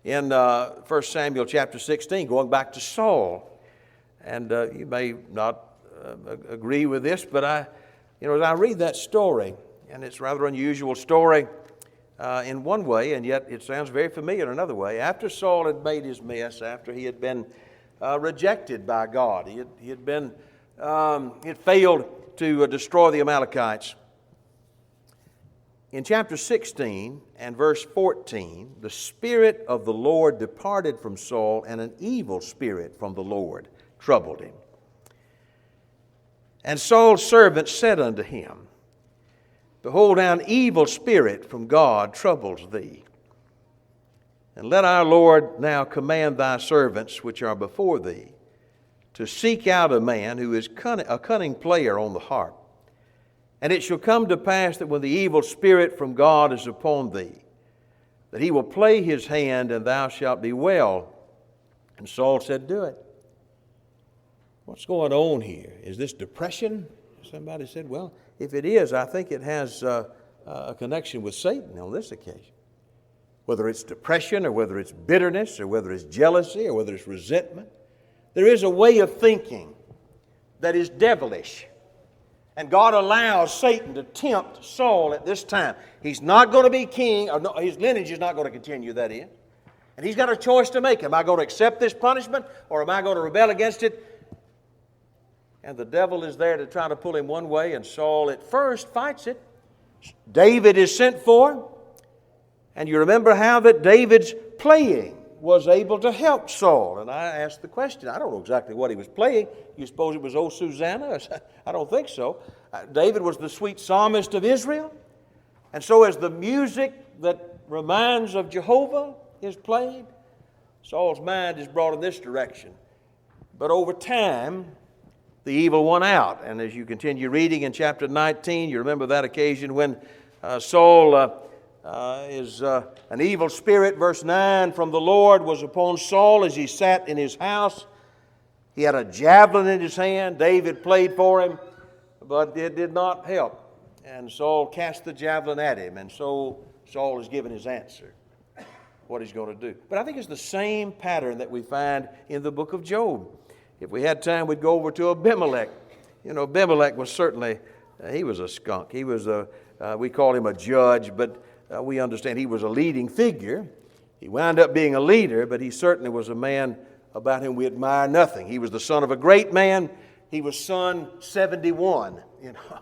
Speaker 1: In 1 Samuel chapter 16, going back to Saul, and you may not agree with this, but as I read that story, and it's a rather unusual story, in one way, and yet it sounds very familiar in another way. After Saul had made his mess, after he had been rejected by God, he had failed to destroy the Amalekites. In chapter 16 and verse 14, the Spirit of the Lord departed from Saul, and an evil spirit from the Lord troubled him. And Saul's servant said unto him, Behold, now an evil spirit from God troubles thee. And let our Lord now command thy servants which are before thee to seek out a man who is a cunning player on the harp. And it shall come to pass that when the evil spirit from God is upon thee, that he will play his hand, and thou shalt be well. And Saul said, Do it. What's going on here? Is this depression? Somebody said, well, if it is, I think it has a connection with Satan on this occasion. Whether it's depression, or whether it's bitterness, or whether it's jealousy, or whether it's resentment, there is a way of thinking that is devilish. And God allows Satan to tempt Saul at this time. He's not going to be king, or no, his lineage is not going to continue, that is. And he's got a choice to make. Am I going to accept this punishment, or am I going to rebel against it? And the devil is there to try to pull him one way, and Saul at first fights it. David is sent for, and you remember how that David's playing was able to help Saul. And I asked the question, I don't know exactly what he was playing. You suppose it was "Oh Susanna"? I don't think so. David was the sweet psalmist of Israel. And so as the music that reminds of Jehovah is played, Saul's mind is brought in this direction. But over time, the evil won out. And as you continue reading in chapter 19, you remember that occasion when Saul is an evil spirit, verse 9, from the Lord was upon Saul as he sat in his house. He had a javelin in his hand. David played for him, but it did not help. And Saul cast the javelin at him, and so Saul is given his answer, what he's going to do. But I think it's the same pattern that we find in the book of Job. If we had time, we'd go over to Abimelech. You know, Abimelech was certainly, he was a skunk. He was we call him a judge, but we understand he was a leading figure. He wound up being a leader, but he certainly was a man about whom we admire nothing. He was the son of a great man. He was son 71, you know.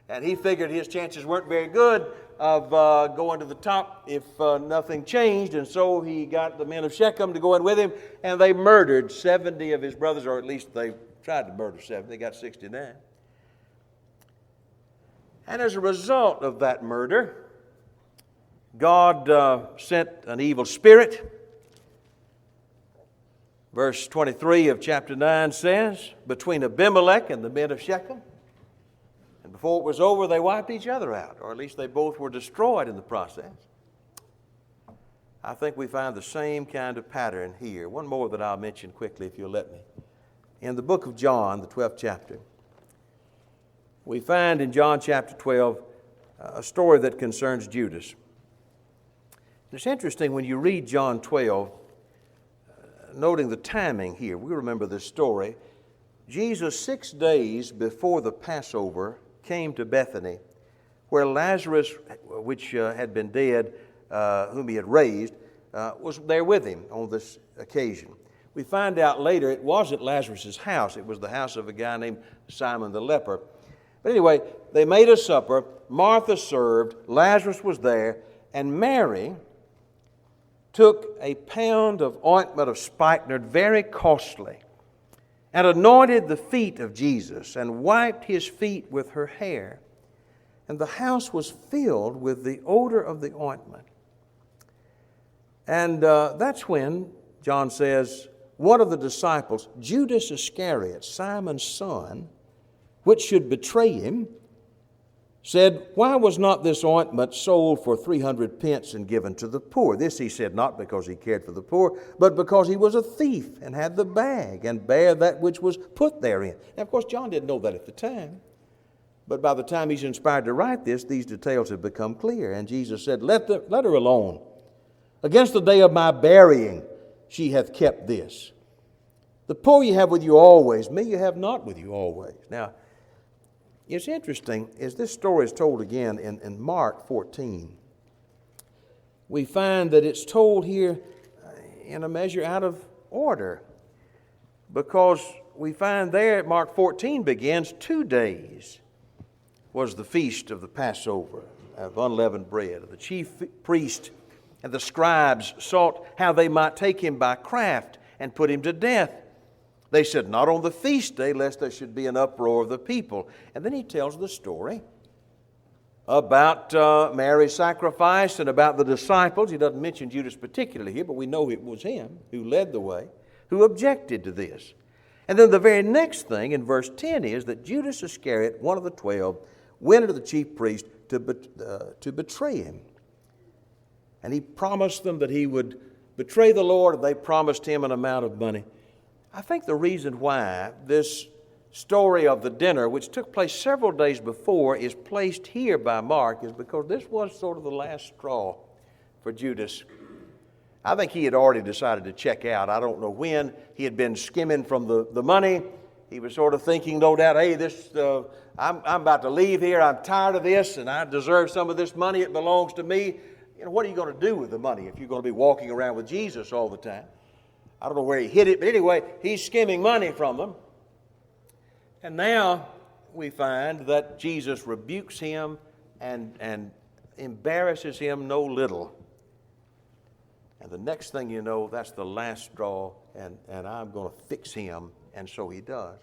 Speaker 1: And he figured his chances weren't very good of going to the top if nothing changed. And so he got the men of Shechem to go in with him, and they murdered 70 of his brothers, or at least they tried to murder 70. They got 69. And as a result of that murder, God sent an evil spirit. Verse 23 of chapter 9 says, between Abimelech and the men of Shechem. And before it was over, they wiped each other out, or at least they both were destroyed in the process. I think we find the same kind of pattern here. One more that I'll mention quickly, if you'll let me. In the book of John, the 12th chapter, we find in John chapter 12 a story that concerns Judas. It's interesting when you read John 12, noting the timing here. We remember this story. Jesus, 6 days before the Passover, came to Bethany, where Lazarus, which had been dead, whom he had raised, was there with him on this occasion. We find out later it wasn't Lazarus' house. It was the house of a guy named Simon the leper. But anyway, they made a supper. Martha served. Lazarus was there. And Mary took a pound of ointment of spikenard, very costly, and anointed the feet of Jesus and wiped his feet with her hair. And the house was filled with the odor of the ointment. And that's when, John says, one of the disciples, Judas Iscariot, Simon's son, which should betray him, said, Why was not this ointment sold for 300 pence and given to the poor? This he said not because he cared for the poor, but because he was a thief and had the bag and bare that which was put therein. Now, of course, John didn't know that at the time. But by the time he's inspired to write this, these details have become clear. And Jesus said, Let her alone. Against the day of my burying, she hath kept this. The poor you have with you always, me you have not with you always. Now, it's interesting, as this story is told again in Mark 14. we find that it's told here in a measure out of order, because we find there at Mark 14 begins 2 days was the feast of the Passover of unleavened bread. The chief priest and the scribes sought how they might take him by craft and put him to death. They said, not on the feast day, lest there should be an uproar of the people. And then he tells the story about Mary's sacrifice and about the disciples. He doesn't mention Judas particularly here, but we know it was him who led the way, who objected to this. And then the very next thing in verse 10 is that Judas Iscariot, one of the 12, went into the chief priest to betray him. And he promised them that he would betray the Lord, and they promised him an amount of money. I think the reason why this story of the dinner, which took place several days before, is placed here by Mark is because this was sort of the last straw for Judas. I think he had already decided to check out. I don't know when. He had been skimming from the money. He was sort of thinking, no doubt, hey, I'm about to leave here. I'm tired of this, and I deserve some of this money. It belongs to me. What are you going to do with the money if you're going to be walking around with Jesus all the time? I don't know where he hid it, but anyway, he's skimming money from them. And now we find that Jesus rebukes him and embarrasses him no little. And the next thing you know, that's the last straw, and I'm going to fix him. And so he does.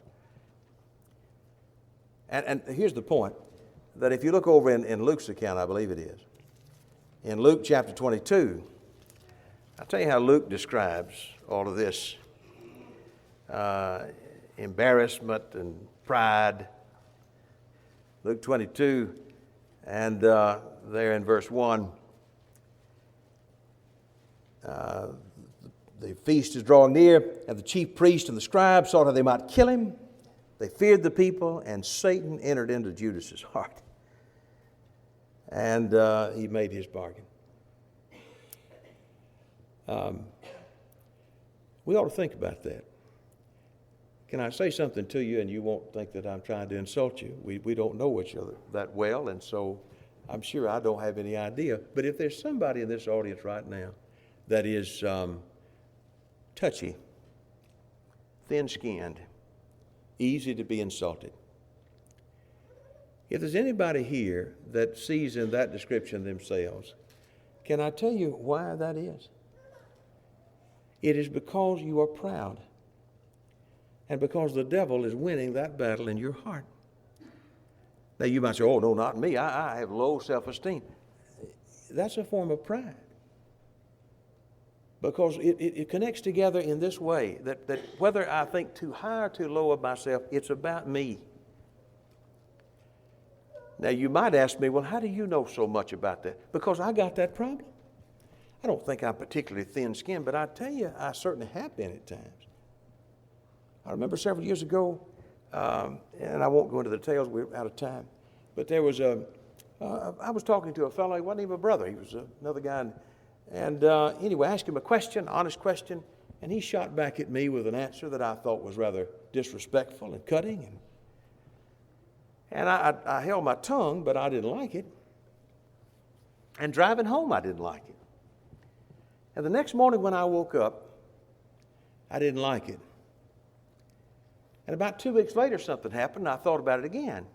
Speaker 1: And here's the point, that if you look over in Luke's account, I believe it is, in Luke chapter 22, I'll tell you how Luke describes all of this embarrassment and pride. Luke 22, and there in verse 1, the feast is drawing near, and the chief priest and the scribes sought how they might kill him. They feared the people, and Satan entered into Judas's heart. And he made his bargain. We ought to think about that. Can I say something to you and you won't think that I'm trying to insult you? We don't know each other that well, and so I'm sure I don't have any idea. But if there's somebody in this audience right now that is touchy, thin-skinned, easy to be insulted, if there's anybody here that sees in that description themselves, can I tell you why that is? It is because you are proud, and because the devil is winning that battle in your heart. Now you might say, oh, no, not me. I have low self-esteem. That's a form of pride. Because it connects together in this way, that whether I think too high or too low of myself, it's about me. Now you might ask me, well, how do you know so much about that? Because I got that problem. I don't think I'm particularly thin-skinned, but I tell you, I certainly have been at times. I remember several years ago, and I won't go into the details, we're out of time, but there was I was talking to a fellow, he wasn't even a brother, he was another guy, and anyway, I asked him a question, honest question, and he shot back at me with an answer that I thought was rather disrespectful and cutting, and I held my tongue, but I didn't like it, and driving home I didn't like it. And the next morning when I woke up, I didn't like it. And about 2 weeks later, something happened, and I thought about it again.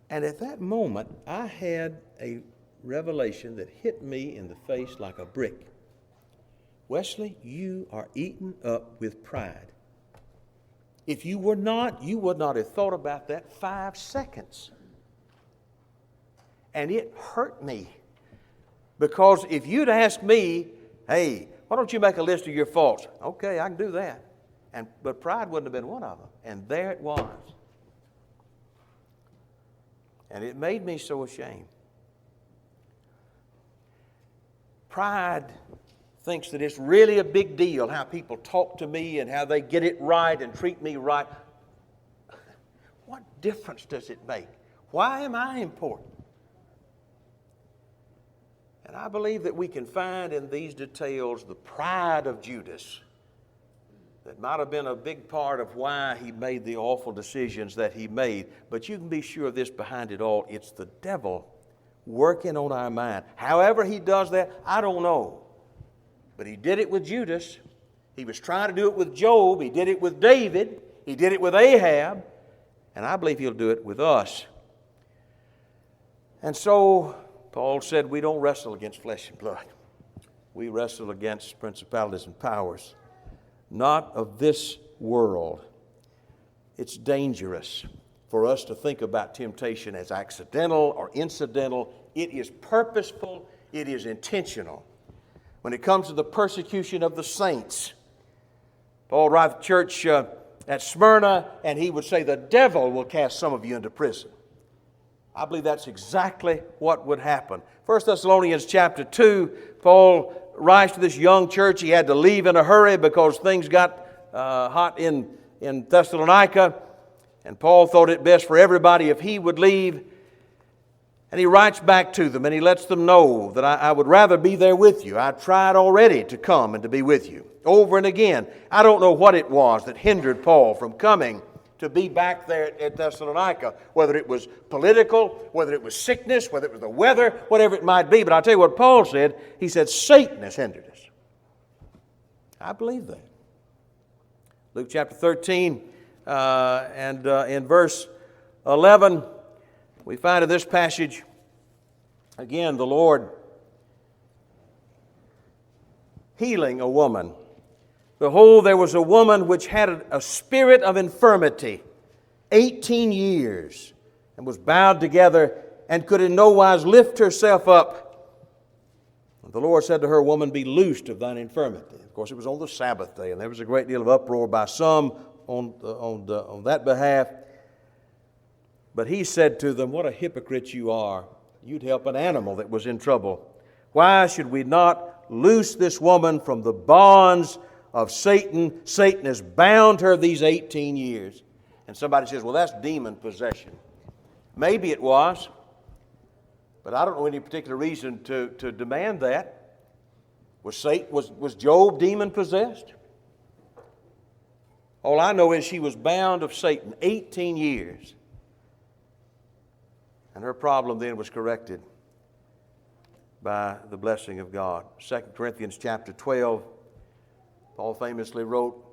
Speaker 1: And at that moment, I had a revelation that hit me in the face like a brick. Wesley, you are eaten up with pride. If you were not, you would not have thought about that 5 seconds. And it hurt me. Because if you'd asked me, hey, why don't you make a list of your faults? Okay, I can do that. But pride wouldn't have been one of them. And there it was. And it made me so ashamed. Pride thinks that it's really a big deal how people talk to me and how they get it right and treat me right. What difference does it make? Why am I important? And I believe that we can find in these details the pride of Judas that might have been a big part of why he made the awful decisions that he made. But you can be sure of this behind it all, it's the devil working on our mind. However he does that, I don't know. But he did it with Judas. He was trying to do it with Job. He did it with David. He did it with Ahab. And I believe he'll do it with us. And so Paul said we don't wrestle against flesh and blood. We wrestle against principalities and powers, not of this world. It's dangerous for us to think about temptation as accidental or incidental. It is purposeful. It is intentional. When it comes to the persecution of the saints, Paul arrived at the church at Smyrna, and he would say, the devil will cast some of you into prison. I believe that's exactly what would happen. 1 Thessalonians chapter 2, Paul writes to this young church. He had to leave in a hurry because things got hot in Thessalonica. And Paul thought it best for everybody if he would leave. And he writes back to them and he lets them know that I would rather be there with you. I tried already to come and to be with you over and again. I don't know what it was that hindered Paul from coming to be back there at Thessalonica, whether it was political, whether it was sickness, whether it was the weather, whatever it might be. But I'll tell you what Paul said. He said, Satan has hindered us. I believe that. Luke chapter 13 and in verse 11, we find in this passage, again, the Lord healing a woman. Behold, there was a woman which had a spirit of infirmity 18 years, and was bowed together, and could in no wise lift herself up. And the Lord said to her, Woman, be loosed of thine infirmity. Of course, it was on the Sabbath day, and there was a great deal of uproar by some on that behalf. But he said to them, What a hypocrite you are. You'd help an animal that was in trouble. Why should we not loose this woman from the bonds of Satan? Satan has bound her these 18 years. And somebody says, well, that's demon possession. Maybe it was, but I don't know any particular reason to demand that. Was Job demon possessed? All I know is she was bound of Satan 18 years. And her problem then was corrected by the blessing of God. 2 Corinthians chapter 12, Paul famously wrote,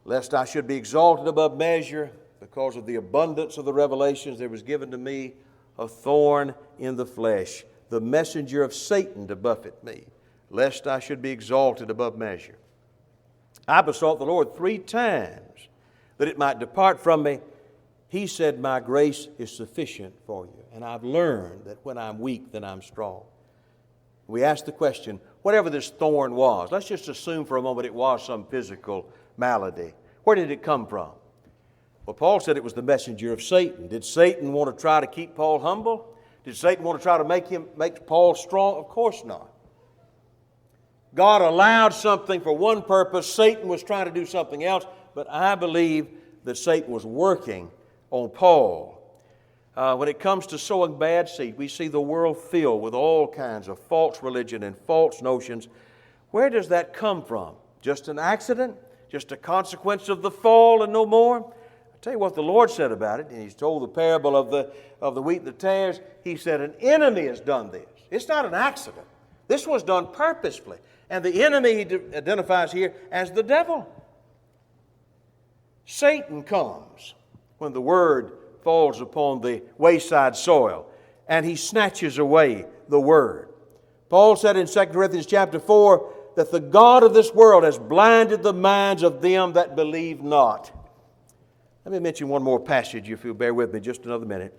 Speaker 1: Lest I should be exalted above measure, because of the abundance of the revelations, there was given to me a thorn in the flesh, the messenger of Satan to buffet me, lest I should be exalted above measure. I besought the Lord 3 times that it might depart from me. He said, My grace is sufficient for you. And I've learned that when I'm weak, then I'm strong. We asked the question, whatever this thorn was, let's just assume for a moment it was some physical malady. Where did it come from? Well, Paul said it was the messenger of Satan. Did Satan want to try to keep Paul humble? Did Satan want to try to make Paul strong? Of course not. God allowed something for one purpose. Satan was trying to do something else. But I believe that Satan was working on Paul. When it comes to sowing bad seed, we see the world filled with all kinds of false religion and false notions. Where does that come from? Just an accident? Just a consequence of the fall and no more? I'll tell you what the Lord said about it. And He's told the parable of the wheat and the tares. He said, an enemy has done this. It's not an accident. This was done purposefully. And the enemy he identifies here as the devil. Satan comes when the word falls upon the wayside soil, and he snatches away the word. Paul said in 2 Corinthians chapter 4 that the God of this world has blinded the minds of them that believe not. Let me mention one more passage, if you'll bear with me just another minute.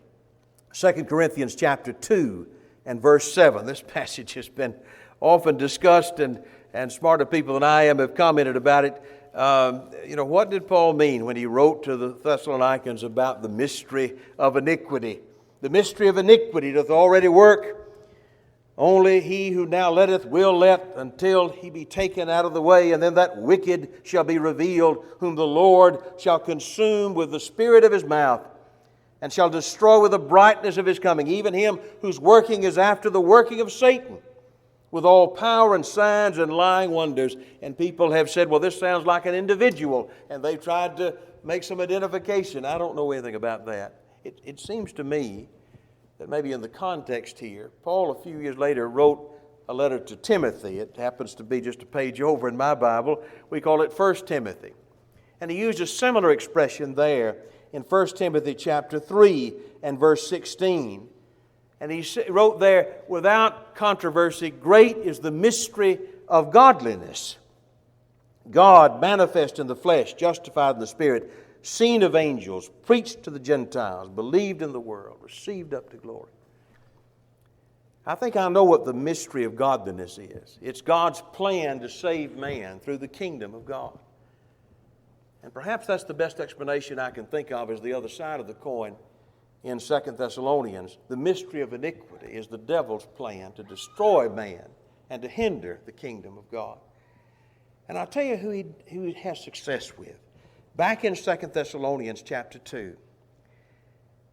Speaker 1: 2 Corinthians chapter 2 and verse 7. This passage has been often discussed, and smarter people than I am have commented about it. What did Paul mean when he wrote to the Thessalonians about the mystery of iniquity? The mystery of iniquity doth already work. Only he who now letteth will let until he be taken out of the way, and then that wicked shall be revealed, whom the Lord shall consume with the spirit of his mouth, and shall destroy with the brightness of his coming, even him whose working is after the working of Satan, with all power and signs and lying wonders. And people have said, well, this sounds like an individual, and they've tried to make some identification. I don't know anything about that. It seems to me that maybe in the context here, Paul a few years later wrote a letter to Timothy. It happens to be just a page over in my Bible. We call it 1 Timothy. And he used a similar expression there in 1 Timothy chapter 3 and verse 16. And he wrote there, without controversy, great is the mystery of godliness. God manifest in the flesh, justified in the Spirit, seen of angels, preached to the Gentiles, believed in the world, received up to glory. I think I know what the mystery of godliness is. It's God's plan to save man through the kingdom of God. And perhaps that's the best explanation I can think of as the other side of the coin in 2 Thessalonians. The mystery of iniquity is the devil's plan to destroy man and to hinder the kingdom of God. And I'll tell you who he has success with. Back in 2 Thessalonians chapter 2,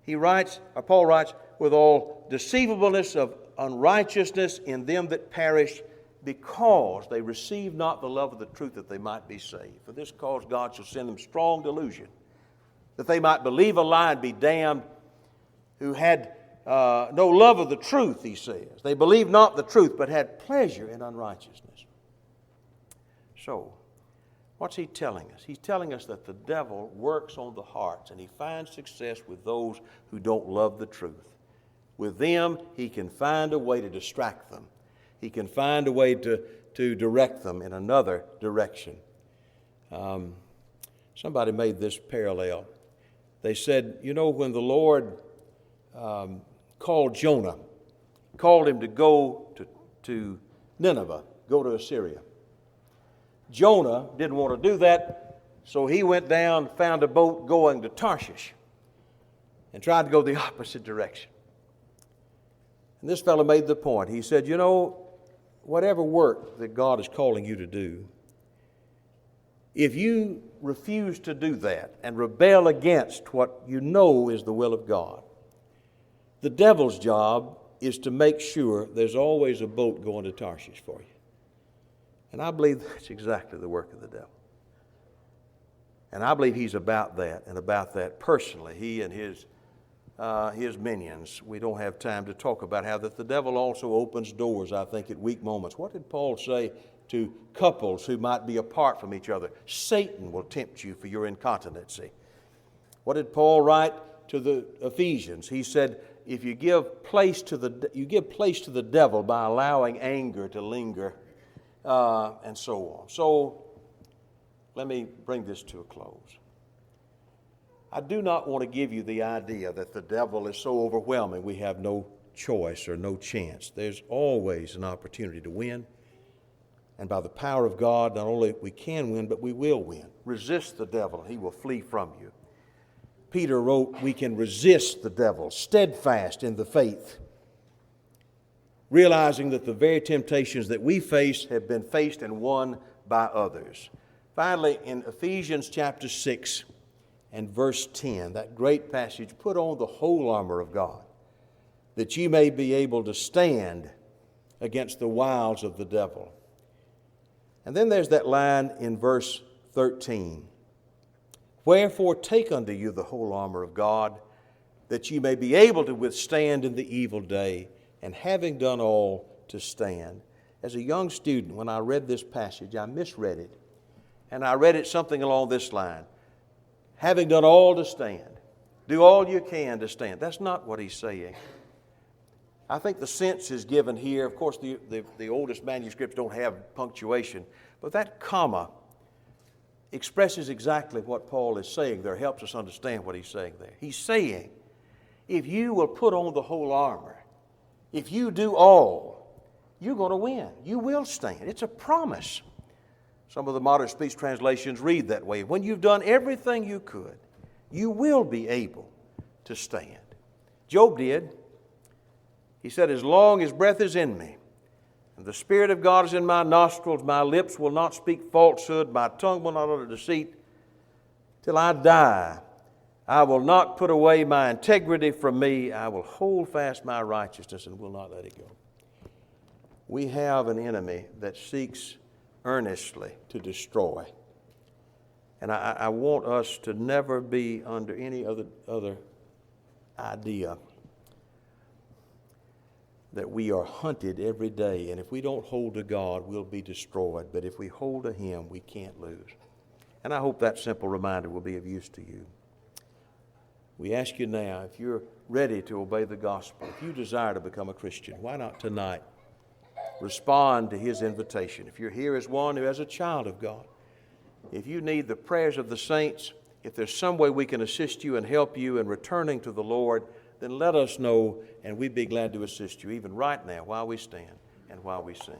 Speaker 1: Paul writes, with all deceivableness of unrighteousness in them that perish, because they receive not the love of the truth that they might be saved. For this cause God shall send them strong delusion, that they might believe a lie and be damned, who had no love of the truth, he says. They believed not the truth, but had pleasure in unrighteousness. So, what's he telling us? He's telling us that the devil works on the hearts, and he finds success with those who don't love the truth. With them, he can find a way to distract them. He can find a way to direct them in another direction. Somebody made this parallel. They said, when the Lord called Jonah, called him to go to Nineveh, go to Assyria. Jonah didn't want to do that, so he went down, found a boat going to Tarshish, and tried to go the opposite direction. And this fellow made the point. He said, whatever work that God is calling you to do, if you refuse to do that and rebel against what you know is the will of God, the devil's job is to make sure there's always a boat going to Tarshish for you. And I believe that's exactly the work of the devil. And I believe he's about that, and about that personally. He and his minions. We don't have time to talk about how that the devil also opens doors, I think, at weak moments. What did Paul say to couples who might be apart from each other? Satan will tempt you for your incontinency. What did Paul write to the Ephesians? He said, if you give place to the devil by allowing anger to linger, and so on. So let me bring this to a close. I do not want to give you the idea that the devil is so overwhelming we have no choice or no chance. There's always an opportunity to win. And by the power of God, not only we can win, but we will win. Resist the devil, and he will flee from you. Peter wrote, we can resist the devil, steadfast in the faith, realizing that the very temptations that we face have been faced and won by others. Finally, in Ephesians chapter 6 and verse 10, that great passage, put on the whole armor of God, that ye may be able to stand against the wiles of the devil. And then there's that line in verse 13, wherefore take unto you the whole armor of God, that ye may be able to withstand in the evil day, and having done all, to stand. As a young student, when I read this passage, I misread it. And I read it something along this line. Having done all to stand. Do all you can to stand. That's not what he's saying. I think the sense is given here. Of course, the oldest manuscripts don't have punctuation. But that comma expresses exactly what Paul is saying there. Helps us understand what he's saying there. He's saying, if you will put on the whole armor, if you do all, you're going to win. You will stand. It's a promise. Some of the modern speech translations read that way. When you've done everything you could, you will be able to stand. Job did. He said, as long as breath is in me, and the Spirit of God is in my nostrils, my lips will not speak falsehood, my tongue will not utter deceit. Till I die, I will not put away my integrity from me. I will hold fast my righteousness and will not let it go. We have an enemy that seeks earnestly to destroy. And I want us to never be under any other idea that we are hunted every day, and if we don't hold to God, we'll be destroyed. But if we hold to Him, we can't lose. And I hope that simple reminder will be of use to you. We ask you now, if you're ready to obey the gospel, if you desire to become a Christian, why not tonight respond to His invitation? If you're here as one who has a child of God, if you need the prayers of the saints, if there's some way we can assist you and help you in returning to the Lord, then let us know, and we'd be glad to assist you even right now while we stand and while we sing.